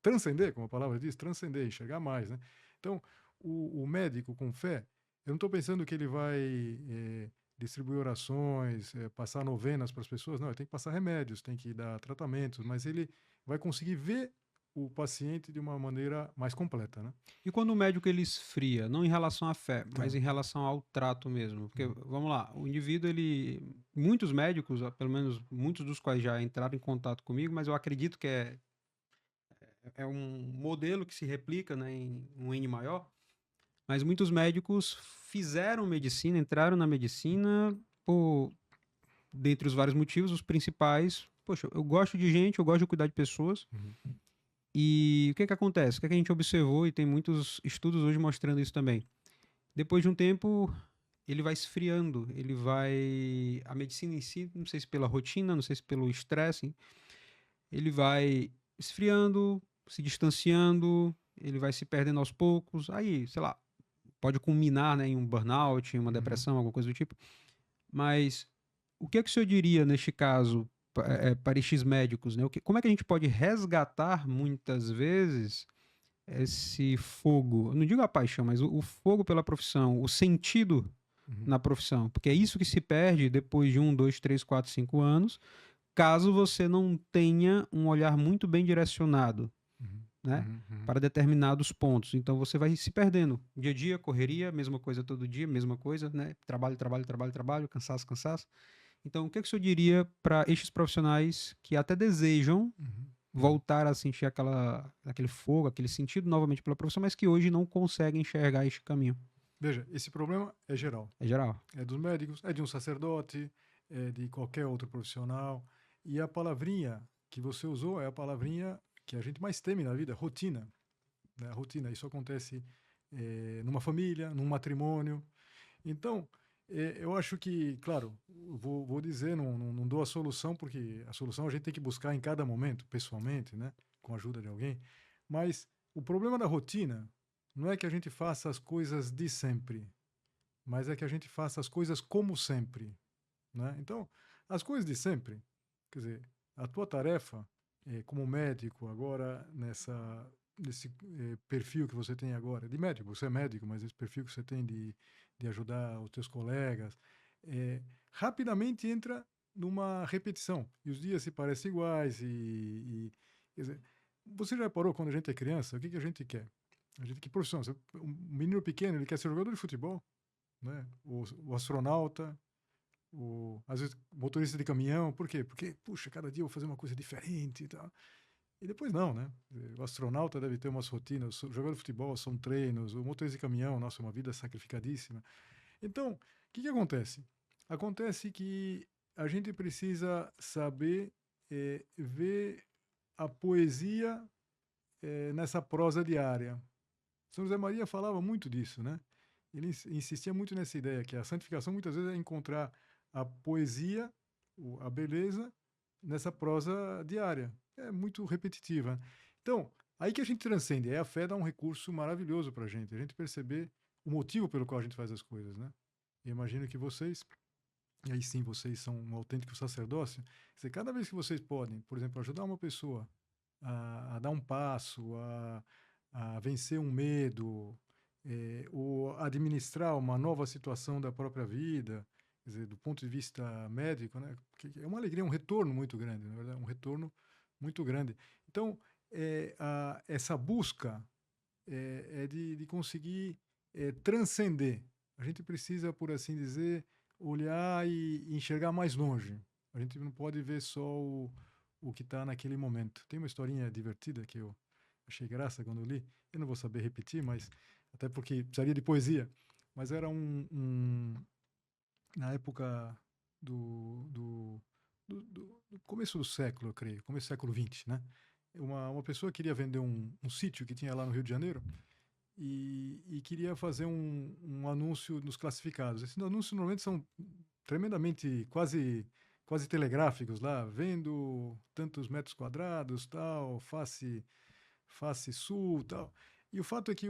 transcender, como a palavra diz, transcender, enxergar mais, né? Então, o médico com fé, eu não estou pensando que ele vai distribuir orações, passar novenas para as pessoas, não, ele tem que passar remédios, tem que dar tratamentos, mas ele vai conseguir ver o paciente de uma maneira mais completa, né? E quando o médico ele esfria, não em relação à fé, mas Tá. em relação ao trato mesmo, porque Uhum. vamos lá, o indivíduo muitos médicos, pelo menos muitos dos quais já entraram em contato comigo, mas eu acredito que é um modelo que se replica, né, em um N maior, mas muitos médicos fizeram medicina, entraram na medicina por, dentre os vários motivos, os principais, poxa, eu gosto de gente, eu gosto de cuidar de pessoas. Uhum. E o que que acontece? O que que a gente observou, e tem muitos estudos hoje mostrando isso também. Depois de um tempo, ele vai esfriando, ele vai... A medicina em si, não sei se pela rotina, não sei se pelo estresse, ele vai esfriando, se distanciando, ele vai se perdendo aos poucos. Aí, sei lá, pode culminar, né, em um burnout, em uma Uhum. depressão, alguma coisa do tipo. Mas o que é que o senhor diria neste caso para estes médicos, né? Como é que a gente pode resgatar muitas vezes esse fogo? Eu não digo a paixão, mas o fogo pela profissão, o sentido Uhum. na profissão, porque é isso que se perde depois de 1, 2, 3, 4, 5 anos, caso você não tenha um olhar muito bem direcionado, Uhum. né, Uhum. Uhum. para determinados pontos. Então você vai se perdendo. Dia a dia, correria, mesma coisa todo dia, mesma coisa, né? Trabalho, trabalho, trabalho, trabalho, cansaço, cansaço. Então, o que é que o senhor diria para estes profissionais que até desejam Uhum. Uhum. voltar a sentir aquele fogo, aquele sentido novamente pela profissão, mas que hoje não conseguem enxergar este caminho? Veja, esse problema é geral. É geral. É dos médicos, é de um sacerdote, é de qualquer outro profissional. E a palavrinha que você usou é a palavrinha que a gente mais teme na vida, rotina. Né? Rotina, isso acontece numa família, num matrimônio. Então, eu acho que, claro, vou dizer, não dou a solução, porque a solução a gente tem que buscar em cada momento, pessoalmente, né? Com a ajuda de alguém. Mas o problema da rotina não é que a gente faça as coisas de sempre, mas é que a gente faça as coisas como sempre, né? Então, as coisas de sempre, quer dizer, a tua tarefa como médico agora nesse perfil que você tem agora de médico, você é médico, mas esse perfil que você tem de ajudar os teus colegas, rapidamente entra numa repetição e os dias se parecem iguais quer dizer, você já reparou quando a gente é criança, o que que a gente quer? A gente que profissão? Um menino pequeno ele quer ser jogador de futebol, né? O astronauta, às vezes motorista de caminhão, por quê? Porque, puxa, cada dia eu vou fazer uma coisa diferente e tal. E depois não, né? O astronauta deve ter umas rotinas, o jogador de futebol são treinos, o motorista de caminhão, nossa, uma vida sacrificadíssima. Então, o que que acontece? Acontece que a gente precisa saber ver a poesia nessa prosa diária. São José Maria falava muito disso, né? Ele insistia muito nessa ideia que a santificação muitas vezes é encontrar a poesia, a beleza nessa prosa diária. É muito repetitiva. Então, aí que a gente transcende. Aí a fé dá um recurso maravilhoso para a gente perceber o motivo pelo qual a gente faz as coisas, né? E imagino que vocês, e aí sim vocês são um autêntico sacerdócio, quer dizer, cada vez que vocês podem, por exemplo, ajudar uma pessoa a dar um passo, a vencer um medo, ou administrar uma nova situação da própria vida, quer dizer, do ponto de vista médico, né? Que é uma alegria, um retorno muito grande, na verdade, um retorno muito grande. Então, essa busca é de conseguir transcender. A gente precisa, por assim dizer, olhar e enxergar mais longe. A gente não pode ver só o que está naquele momento. Tem uma historinha divertida que eu achei graça quando eu li. Eu não vou saber repetir, mas até porque precisaria de poesia. Mas era na época do começo do século, eu creio, começo do século XX, né? Uma pessoa queria vender um sítio que tinha lá no Rio de Janeiro e queria fazer um anúncio nos classificados. Esses anúncios normalmente são tremendamente quase telegráficos lá, vendo tantos metros quadrados, tal, face sul, tal. E o fato é que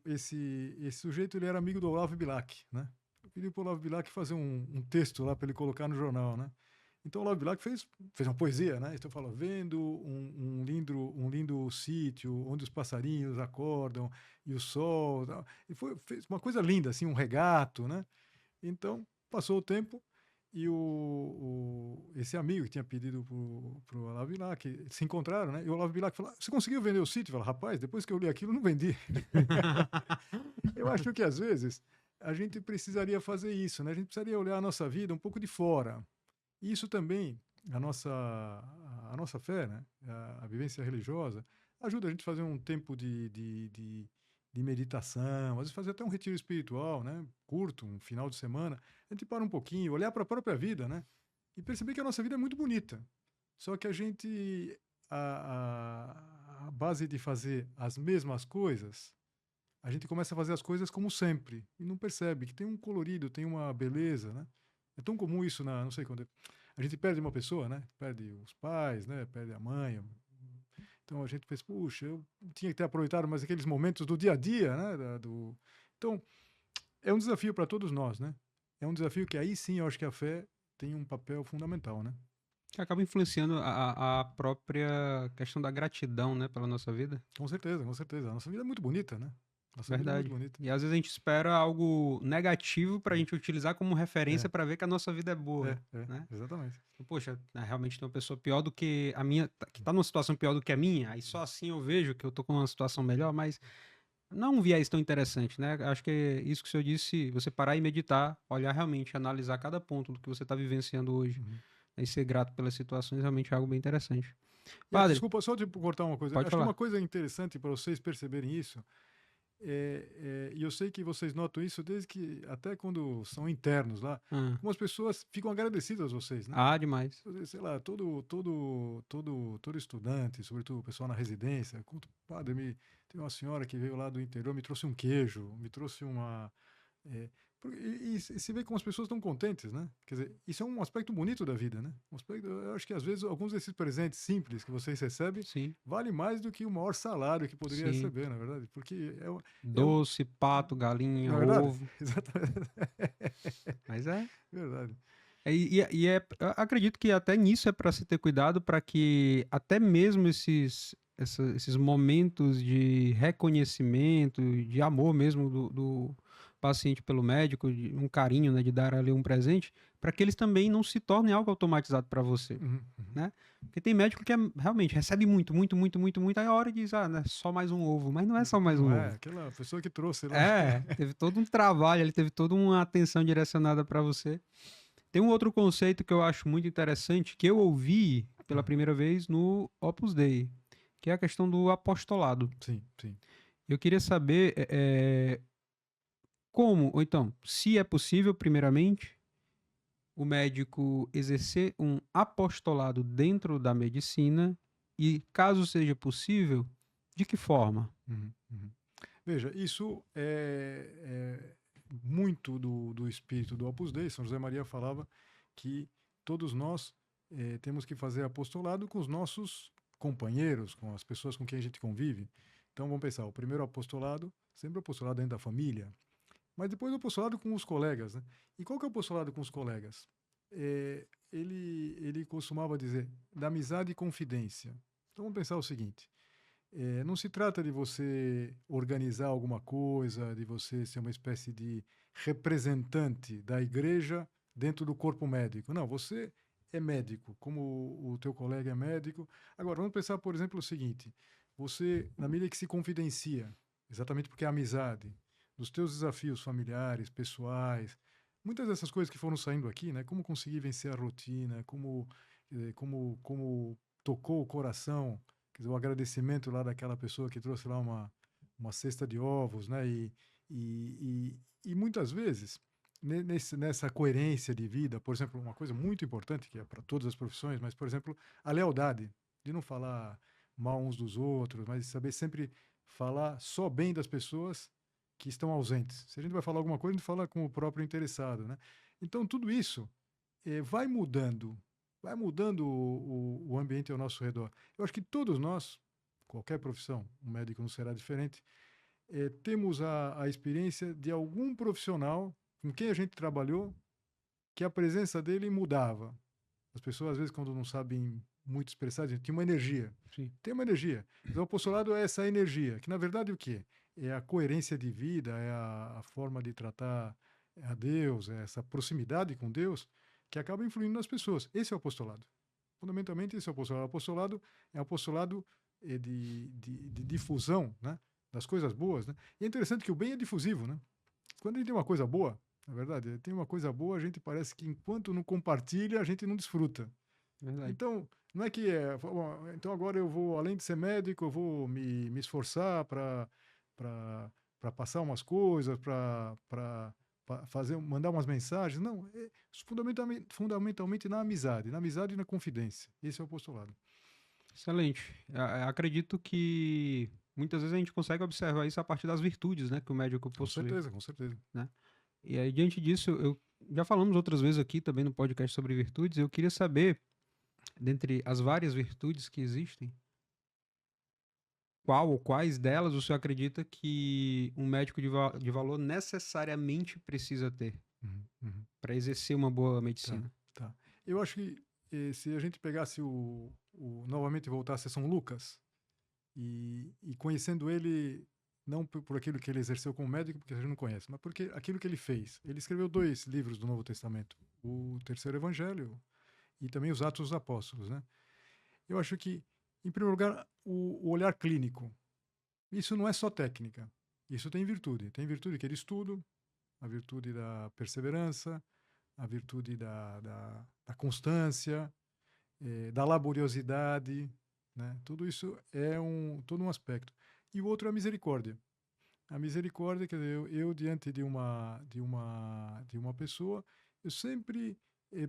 esse sujeito ele era amigo do Olavo Bilac, né? Eu pedi para o Olavo Bilac fazer um texto lá para ele colocar no jornal, né? Então o Olavo Bilac fez uma poesia, né? Então fala, vendo um lindo sítio onde os passarinhos acordam e o sol, tal. E fez uma coisa linda, assim, um regato, né? Então passou o tempo e esse amigo que tinha pedido pro Olavo Bilac, se encontraram, né? E o Olavo Bilac falou, você conseguiu vender o sítio? Fala, rapaz, depois que eu li aquilo, não vendi. Eu acho que às vezes a gente precisaria fazer isso, né? A gente precisaria olhar a nossa vida um pouco de fora. E isso também, a nossa fé, né? A vivência religiosa, ajuda a gente a fazer um tempo de meditação, às vezes fazer até um retiro espiritual, né? Curto, um final de semana. A gente para um pouquinho, olhar para a própria vida, né? E perceber que a nossa vida é muito bonita. Só que a gente, a base de fazer as mesmas coisas, a gente começa a fazer as coisas como sempre e não percebe que tem um colorido, tem uma beleza, né? É tão comum isso não sei quando a gente perde uma pessoa, né? Perde os pais, né? Perde a mãe. Então a gente pensa, puxa, eu tinha que ter aproveitado mais aqueles momentos do dia a dia, né? Então é um desafio para todos nós, né? É um desafio que aí sim eu acho que a fé tem um papel fundamental, né? Que acaba influenciando a própria questão da gratidão, né, pela nossa vida. Com certeza, com certeza. A nossa vida é muito bonita, né? Nossa vida é muito Verdade. bonita. E às vezes a gente espera algo negativo pra gente utilizar como referência É, pra ver que a nossa vida é boa, né? exatamente. Então, poxa, realmente tem uma pessoa pior do que a minha, que tá numa situação pior do que a minha, aí só assim eu vejo que eu tô com uma situação melhor, mas não é um viés tão interessante, né? Acho que é isso que o senhor disse, você parar e meditar, olhar realmente, analisar cada ponto do que você está vivenciando hoje, Uhum. e ser grato pelas situações, realmente é algo bem interessante. E Padre, desculpa, só de cortar uma coisa. pode Acho que uma falar. coisa interessante para vocês perceberem isso e eu sei que vocês notam isso desde que até quando são internos lá, Ah, como as pessoas ficam agradecidas a vocês, né? demais. Sei lá, todo estudante, sobretudo o pessoal na residência, conta, padre, tem uma senhora que veio lá do interior, me trouxe um queijo, me trouxe uma. é, e se vê como as pessoas estão contentes, né? Quer dizer, isso é um aspecto bonito da vida, né? Eu acho que às vezes alguns desses presentes simples que vocês recebem Sim, vale mais do que o maior salário que poderia sim. receber, na verdade, porque Doce, pato, galinha, na verdade, ovo. exatamente, Mas é. verdade. Eu acredito que até nisso é para se ter cuidado para que até mesmo esses momentos de reconhecimento, de amor mesmo do paciente pelo médico, de um carinho, né, de dar ali um presente, para que eles também não se tornem algo automatizado para você, Uhum, uhum. né? Porque tem médico que realmente recebe muito, muito, muito, muito, muito, aí a hora diz, né, só mais um ovo, mas não é só mais Não um é ovo. aquela pessoa que trouxe lá. Teve todo um trabalho, ele teve toda uma atenção direcionada para você. Tem um outro conceito que eu acho muito interessante, que eu ouvi pela primeira vez no Opus Dei, que é a questão do apostolado. Sim, sim. Eu queria saber como, ou então, se é possível, primeiramente, o médico exercer um apostolado dentro da medicina e, caso seja possível, de que forma? Uhum, uhum. Veja, isso é muito do espírito do Opus Dei. São José Maria falava que todos nós temos que fazer apostolado com os nossos companheiros, com as pessoas com quem a gente convive. Então vamos pensar, o primeiro apostolado, sempre o apostolado dentro da família, mas depois o apostolado com os colegas, né? E qual que é o apostolado com os colegas? Ele costumava dizer da amizade e confidência. Então vamos pensar o seguinte: não se trata de você organizar alguma coisa, de você ser uma espécie de representante da igreja dentro do corpo médico. Não, você é médico, como o teu colega é médico. Agora, vamos pensar, por exemplo, o seguinte: você, na medida que se confidencia, exatamente porque é amizade, dos teus desafios familiares, pessoais, muitas dessas coisas que foram saindo aqui, né? Como conseguir vencer a rotina, como tocou o coração, quer dizer, o agradecimento lá daquela pessoa que trouxe lá uma cesta de ovos, né? E muitas vezes, nessa coerência de vida, por exemplo, uma coisa muito importante, que é para todas as profissões, mas, por exemplo, a lealdade, de não falar mal uns dos outros, mas saber sempre falar só bem das pessoas que estão ausentes. Se a gente vai falar alguma coisa, a gente fala com o próprio interessado, né? Então, tudo isso vai mudando o ambiente ao nosso redor. Eu acho que todos nós, qualquer profissão, um médico não será diferente, temos a experiência de algum profissional com quem a gente trabalhou que a presença dele mudava. As pessoas, às vezes, quando não sabem muito expressar, dizem, tinha uma energia. Sim. Tem uma energia. Então, o apostolado é essa energia, que na verdade o quê? É a coerência de vida, é a forma de tratar a Deus, é essa proximidade com Deus que acaba influindo nas pessoas. Esse é o apostolado. Fundamentalmente, esse é o apostolado. O apostolado é um apostolado de difusão, né? Das coisas boas, né? E é interessante que o bem é difusivo, né? Quando a gente tem uma coisa boa, na verdade, tem uma coisa boa, a gente parece que enquanto não compartilha, a gente não desfruta. Verdade. Então, não é que bom, então agora eu vou, além de ser médico, eu vou me esforçar para passar umas coisas, para fazer, mandar umas mensagens. Não, é fundamentalmente na amizade e na confidência. Esse é o postulado. Excelente. Acredito que muitas vezes a gente consegue observar isso a partir das virtudes, né, que o médico Com possui, certeza, com certeza. né? E aí, diante disso, eu já falamos outras vezes aqui também no podcast sobre virtudes. Eu queria saber, dentre as várias virtudes que existem, qual ou quais delas o senhor acredita que um médico de valor necessariamente precisa ter Uhum, uhum. para exercer uma boa Tá, medicina? tá. Eu acho que se a gente pegasse novamente voltasse a São Lucas e conhecendo ele não por aquilo que ele exerceu como médico, porque a gente não conhece, mas porque aquilo que ele fez. Ele escreveu 2 livros do Novo Testamento, o Terceiro Evangelho e também os Atos dos Apóstolos, né? Eu acho que, em primeiro lugar, o olhar clínico. Isso não é só técnica. Isso tem virtude. Tem virtude que é de estudo, a virtude da perseverança, a virtude da constância, da laboriosidade, né? Tudo isso é todo um aspecto. E o outro é a misericórdia. A misericórdia, quer dizer, eu diante de uma pessoa, eu sempre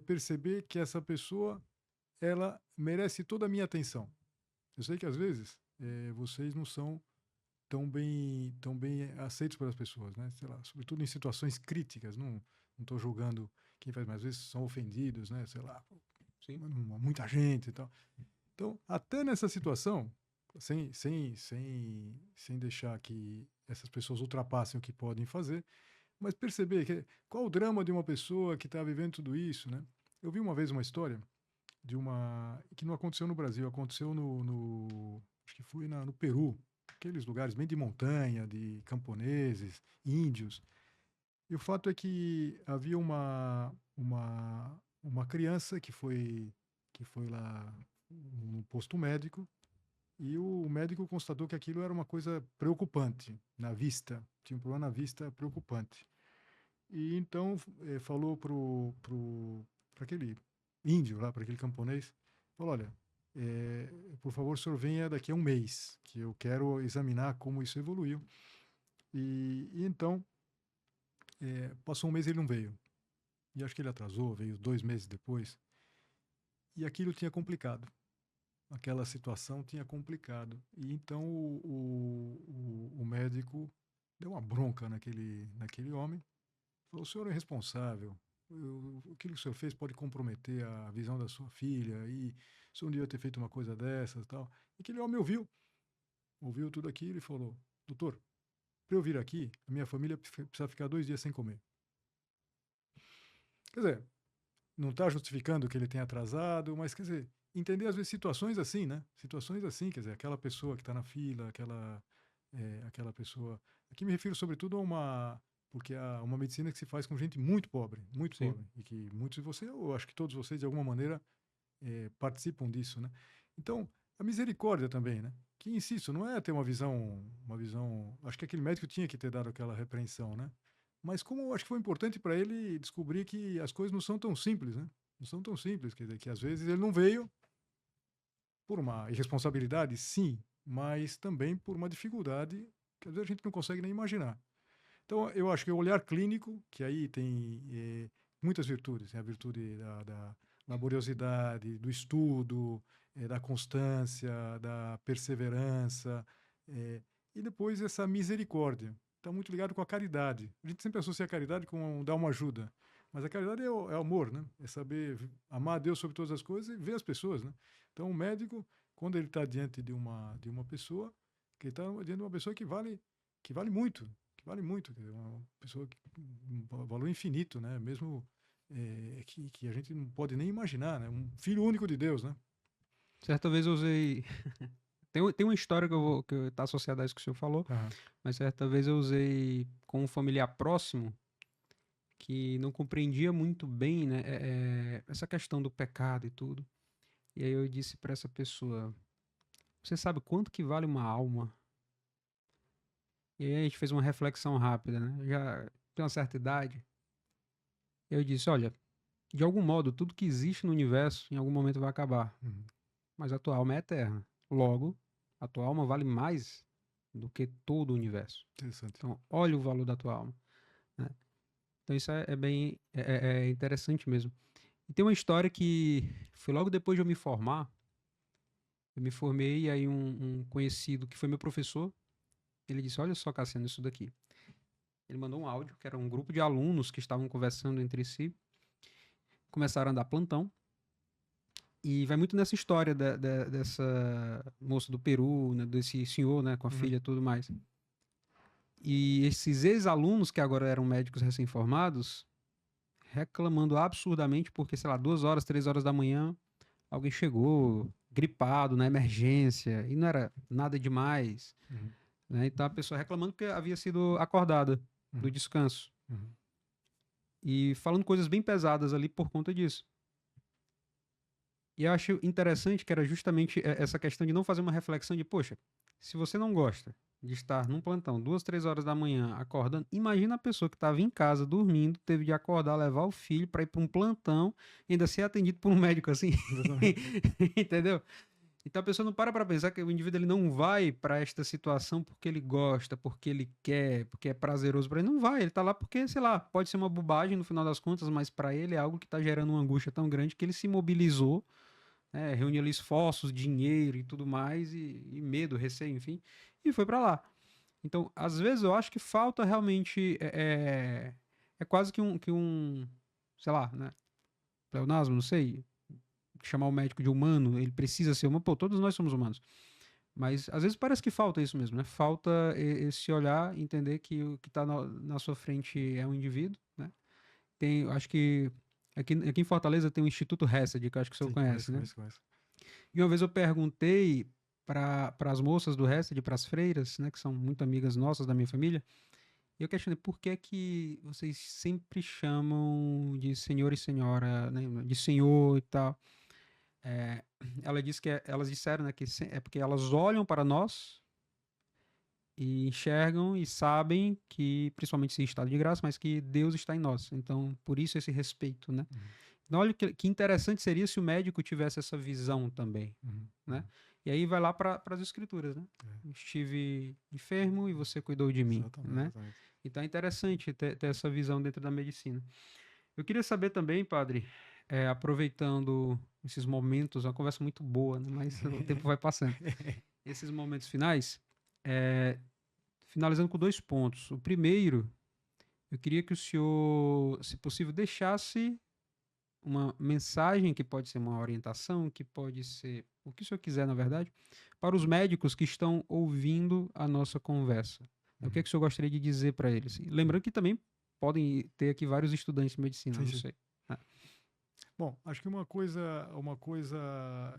perceber que essa pessoa ela merece toda a minha atenção. Eu sei que às vezes vocês não são tão bem aceitos pelas pessoas, né? Sei lá, sobretudo em situações críticas. Não estou julgando quem faz, mas às vezes são ofendidos, né? Sei lá, Sim. muita gente e tal. Então, até nessa situação, sem deixar que essas pessoas ultrapassem o que podem fazer, mas perceber qual o drama de uma pessoa que está vivendo tudo isso, né? Eu vi uma vez uma história que não aconteceu no Brasil, aconteceu acho que foi no Peru, aqueles lugares bem de montanha, de camponeses, índios. E o fato é que havia uma criança que foi lá no posto médico e o médico constatou que aquilo era uma coisa preocupante na vista, tinha um problema na vista preocupante. E então falou para aquele índio lá, para aquele camponês, falou, olha, por favor, o senhor venha daqui a um mês, que eu quero examinar como isso evoluiu. E então, passou um mês e ele não veio. E acho que ele atrasou, veio 2 meses depois. E aquilo tinha complicado. Aquela situação tinha complicado. E então o médico deu uma bronca naquele homem. Falou, o senhor é responsável. Aquilo que o senhor fez pode comprometer a visão da sua filha. E o senhor não devia ter feito uma coisa dessas e tal. E aquele homem ouviu tudo aquilo e falou, doutor, para eu vir aqui, a minha família precisa ficar 2 dias sem comer. Quer dizer, não está justificando que ele tenha atrasado, mas quer dizer, entender às vezes situações assim, né? Situações assim, quer dizer, aquela pessoa que está na fila, aquela pessoa. Aqui me refiro sobretudo a porque há uma medicina que se faz com gente muito Sim. pobre, e que muitos de vocês, eu acho que todos vocês de alguma maneira participam disso, né? Então, a misericórdia também, né? Que insisto, não é ter uma visão. Acho que aquele médico tinha que ter dado aquela repreensão, né? Mas como eu acho que foi importante para ele descobrir que as coisas não são tão simples, né? Não são tão simples, quer dizer, que às vezes ele não veio por uma irresponsabilidade, sim, mas também por uma dificuldade que às vezes a gente não consegue nem imaginar. Então, eu acho que o olhar clínico, que aí tem muitas virtudes, né? A virtude da laboriosidade, do estudo, da constância, da perseverança, eh, e depois essa misericórdia. Está muito ligado com a caridade. A gente sempre associa a caridade com dar uma ajuda, mas a caridade é o amor, né? É saber amar a Deus sobre todas as coisas e ver as pessoas, né? Então, o médico, quando ele está diante de uma pessoa, que ele está diante de uma pessoa que vale muito, que é uma pessoa que um valor infinito, né? Mesmo que a gente não pode nem imaginar, né? Um filho único de Deus, né? Certa vez eu usei. Tem uma história que tá associada a isso que o senhor falou, Aham. mas certa vez eu usei com um familiar próximo que não compreendia muito bem, né, essa questão do pecado e tudo. E aí eu disse para essa pessoa: Você sabe quanto que vale uma alma? E aí a gente fez uma reflexão rápida, né? Já tem uma certa idade. Eu disse: Olha, de algum modo, tudo que existe no universo em algum momento vai acabar, Uhum. mas a tua alma é eterna. Logo, a tua alma vale mais do que todo o universo. Interessante. Então, olha o valor da tua alma, né? Então, isso é bem é interessante mesmo. E tem uma história que foi logo depois de eu me formar. Eu me formei e aí um conhecido que foi meu professor, ele disse: Olha só, Cassiano, isso daqui. Ele mandou um áudio, que era um grupo de alunos que estavam conversando entre si, começaram a dar plantão. E vai muito nessa história dessa moça do Peru, né, desse senhor, né, com a Uhum. filha e tudo mais. E esses ex-alunos, que agora eram médicos recém-formados, reclamando absurdamente porque, sei lá, 2 horas, 3 horas da manhã, alguém chegou gripado na emergência e não era nada demais, Uhum. né? Então a pessoa reclamando porque havia sido acordada do Uhum. descanso Uhum. e falando coisas bem pesadas ali por conta disso. E eu acho interessante que era justamente essa questão de não fazer uma reflexão de, poxa, se você não gosta de estar num plantão 2, 3 horas da manhã acordando, imagina a pessoa que estava em casa dormindo, teve de acordar, levar o filho para ir para um plantão e ainda ser atendido por um médico assim, Exatamente. entendeu? Então a pessoa não para pensar que o indivíduo ele não vai para esta situação porque ele gosta, porque ele quer, porque é prazeroso para ele. Não vai, ele tá lá porque, sei lá, pode ser uma bobagem no final das contas, mas para ele é algo que está gerando uma angústia tão grande que ele se mobilizou, né, reuniu ali esforços, dinheiro e tudo mais, e medo, receio, enfim, e foi para lá. Então, às vezes eu acho que falta realmente, é quase que um, sei lá, né, pleonasmo, não sei, chamar o médico de humano, ele precisa ser humano, pô, todos nós somos humanos. Mas às vezes parece que falta isso mesmo, né? Falta esse olhar, entender que o que está na sua frente é um indivíduo, né? Acho que aqui em Fortaleza tem o Instituto Hesed, que eu acho que o senhor Sim, conhece, né? conheço. E uma vez eu perguntei para as moças do Hesed, para as freiras, né, que são muito amigas nossas da minha família, e eu questionei por que que vocês sempre chamam de senhor e senhora, né, de senhor e tal. É, ela disse que elas disseram, né, que é porque elas olham para nós e enxergam e sabem que, principalmente se em estado de graça, mas que Deus está em nós. Então, por isso esse respeito, né? Uhum. Então, olha que interessante seria se o médico tivesse essa visão também, Uhum. né? Uhum. E aí vai lá para as escrituras, né? É, Estive enfermo e você cuidou de mim, exatamente, né? exatamente. Então é interessante ter essa visão dentro da medicina. Eu queria saber também, padre, aproveitando esses momentos, uma conversa muito boa, né? Mas o tempo vai passando. Esses momentos finais, é, finalizando com 2 pontos. O primeiro, eu queria que o senhor, se possível, deixasse uma mensagem que pode ser uma orientação, que pode ser o que o senhor quiser, na verdade, para os médicos que estão ouvindo a nossa conversa. O que é Uhum. que o senhor gostaria de dizer para eles? E lembrando que também podem ter aqui vários estudantes de medicina, Sim, não sim. sei. Né? Bom, acho que uma coisa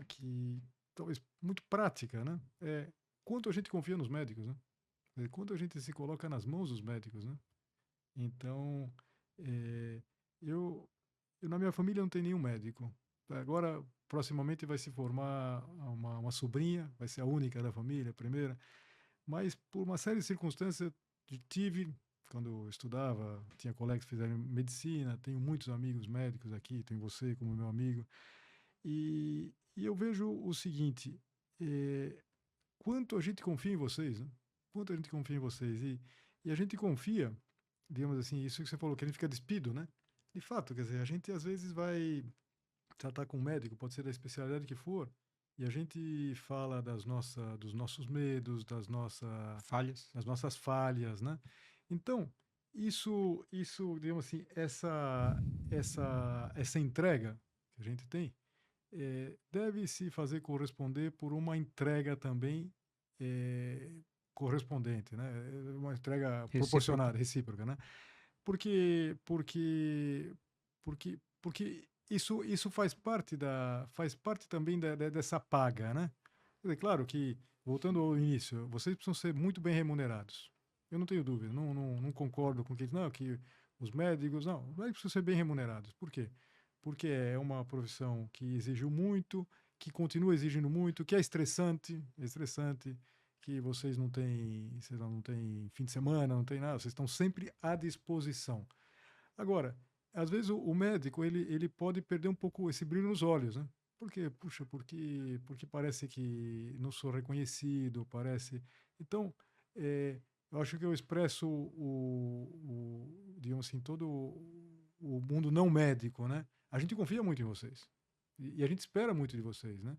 que talvez muito prática, né? É quanto a gente confia nos médicos, né? Quanto a gente se coloca nas mãos dos médicos, né? Então, é, eu, eu na minha família não tenho nenhum médico. Agora, proximamente vai se formar uma sobrinha, vai ser a única da família, a primeira. Mas por uma série de circunstâncias tive, quando eu estudava, tinha colegas que fizeram medicina, tenho muitos amigos médicos aqui, tenho você como meu amigo, e eu vejo o seguinte, eh, quanto a gente confia em vocês, né? Quanto a gente confia em vocês, e a gente confia, digamos assim, isso que você falou, que a gente fica despido, né? De fato, quer dizer, a gente às vezes vai tratar com um médico, pode ser da especialidade que for, e a gente fala dos nossos medos, Falhas. das nossas falhas, né? Então, digamos assim, essa entrega que a gente tem deve se fazer corresponder por uma entrega também eh, correspondente, né? Uma entrega Recíproca. proporcionada, recíproca, né? Porque, porque, porque isso faz parte também dessa paga, né? É claro que, voltando ao início, vocês precisam ser muito bem remunerados. Eu não tenho dúvida, não concordo com que os médicos, não, os médicos precisam ser bem remunerados. Por quê? Porque é uma profissão que exigiu muito, que continua exigindo muito, que é estressante, que vocês não têm fim de semana, não tem nada, vocês estão sempre à disposição. Agora, às vezes o médico ele pode perder um pouco esse brilho nos olhos, né? Porque, puxa, porque parece que não sou reconhecido, parece. Então, eu acho que eu expresso digamos assim, todo o mundo não médico, né? A gente confia muito em vocês. E a gente espera muito de vocês, né?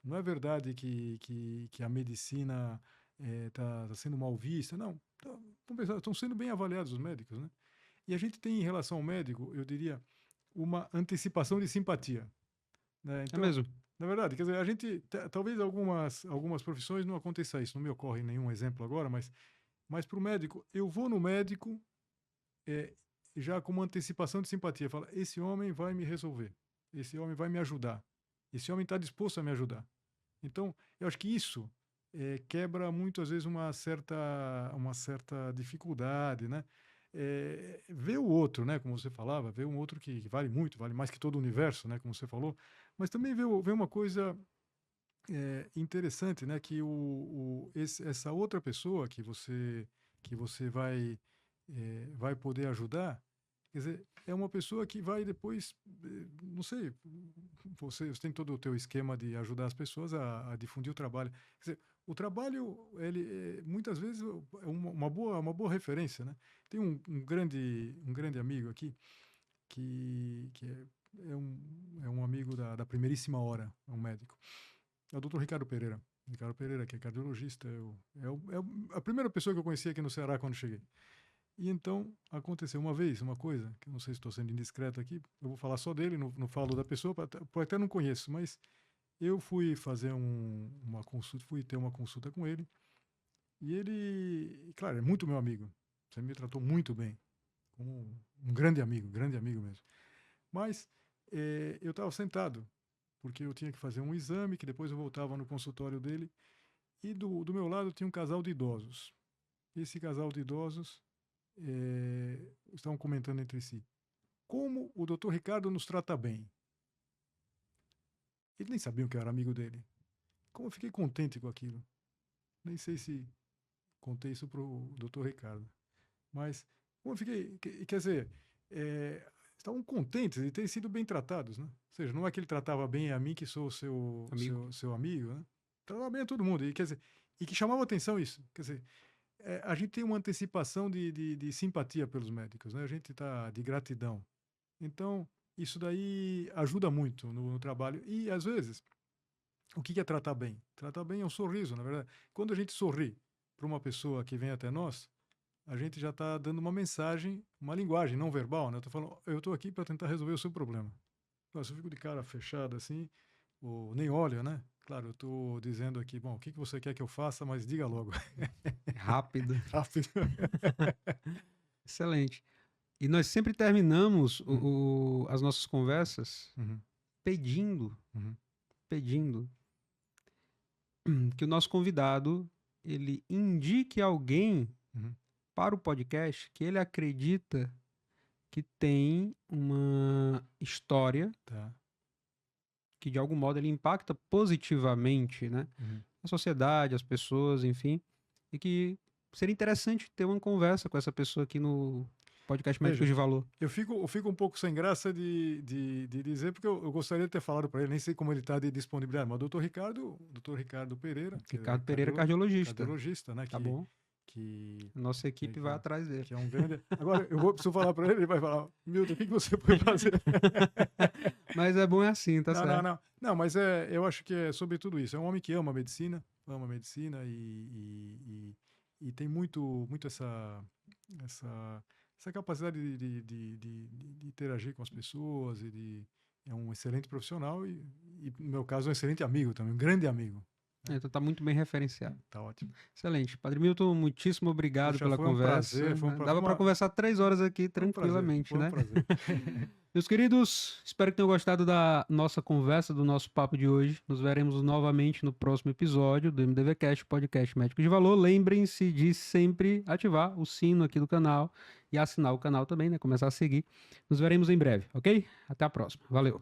Não é verdade que a medicina tá sendo mal vista, não. Vamos pensar, estão sendo bem avaliados os médicos, né? E a gente tem, em relação ao médico, eu diria, uma antecipação de simpatia, né? É Então, mesmo. na verdade, quer dizer, a gente, talvez algumas profissões não aconteça isso, não me ocorre nenhum exemplo agora, mas para o médico, eu vou no médico é, já com uma antecipação de simpatia, fala, esse homem vai me resolver, esse homem vai me ajudar, esse homem está disposto a me ajudar. Então, eu acho que isso quebra muito, às vezes, uma certa dificuldade, né? Ver o outro, né? Como você falava, ver um outro que vale muito, vale mais que todo o universo, né? Como você falou, mas também ver uma coisa interessante, né? Que essa outra pessoa que você vai poder ajudar, quer dizer, é uma pessoa que vai depois, não sei, você tem todo o teu esquema de ajudar as pessoas a difundir o trabalho. Quer dizer, o trabalho, ele muitas vezes é uma boa referência, né? Tem um grande amigo aqui que é um amigo da primeiríssima hora, é um médico. É o Dr. Ricardo Pereira. Ricardo Pereira, que é cardiologista, é a primeira pessoa que eu conheci aqui no Ceará quando cheguei. E então aconteceu uma vez uma coisa, que eu não sei se estou sendo indiscreto aqui, eu vou falar só dele, não falo da pessoa, porque até não conheço, mas eu fui fazer uma consulta, fui ter uma consulta com ele, e ele, claro, é muito meu amigo, você me tratou muito bem, como um grande amigo mesmo. Mas eu estava sentado, porque eu tinha que fazer um exame, que depois eu voltava no consultório dele, e do meu lado tinha um casal de idosos. Esse casal de idosos estavam comentando entre si como o doutor Ricardo nos trata bem. Eles nem sabiam que eu era amigo dele. Como eu fiquei contente com aquilo. Nem sei se contei isso pro doutor Ricardo. Mas, como eu fiquei. Quer dizer, estavam contentes de terem sido bem tratados, né? Ou seja, não é que ele tratava bem a mim, que sou seu, Amigo. seu amigo, né? Tratava bem a todo mundo. E, quer dizer, e que chamava atenção isso. Quer dizer, a gente tem uma antecipação de simpatia pelos médicos, né? A gente está de gratidão. Então, isso daí ajuda muito no trabalho. E, às vezes, o que é tratar bem? Tratar bem é um sorriso, na verdade. Quando a gente sorri para uma pessoa que vem até nós, a gente já está dando uma mensagem, uma linguagem não verbal, né? Eu estou falando, eu estou aqui para tentar resolver o seu problema. Nossa, eu fico de cara fechada assim, ou nem olho, né? Claro, eu estou dizendo aqui, bom, o que você quer que eu faça, mas diga logo. Rápido. Rápido. Excelente. E nós sempre terminamos Uhum, as nossas conversas uhum, pedindo, uhum, pedindo que o nosso convidado ele indique alguém uhum. para o podcast que ele acredita que tem uma história Tá. que de algum modo ele impacta positivamente, né, Uhum. a sociedade, as pessoas, enfim, e que seria interessante ter uma conversa com essa pessoa aqui no podcast Médicos Veja, de Valor. eu fico um pouco sem graça de dizer, porque eu gostaria de ter falado para ele, nem sei como ele está de disponibilidade, mas o doutor Ricardo Pereira, que é Ricardo Pereira, cardiologista. cardiologista, né, Tá que, bom? que Nossa equipe vai atrás dele. é um grande... Agora, preciso falar para ele, ele vai falar, Milton, o que você foi fazer? Mas é bom assim, tá certo. Não, mas eu acho que é sobre tudo isso. É um homem que ama a medicina e tem muito essa capacidade de interagir com as pessoas é um excelente profissional e, no meu caso, um excelente amigo também, um grande amigo. Então tá muito bem referenciado. Tá ótimo. Excelente. Padre Milton, muitíssimo obrigado pela conversa. Prazer, foi um prazer. Dava para conversar 3 horas aqui tranquilamente, foi um né? prazer. Meus queridos, espero que tenham gostado da nossa conversa, do nosso papo de hoje. Nos veremos novamente no próximo episódio do MDVcast, podcast Médico de Valor. Lembrem-se de sempre ativar o sino aqui do canal e assinar o canal também, né? Começar a seguir. Nos veremos em breve, ok? Até a próxima. Valeu.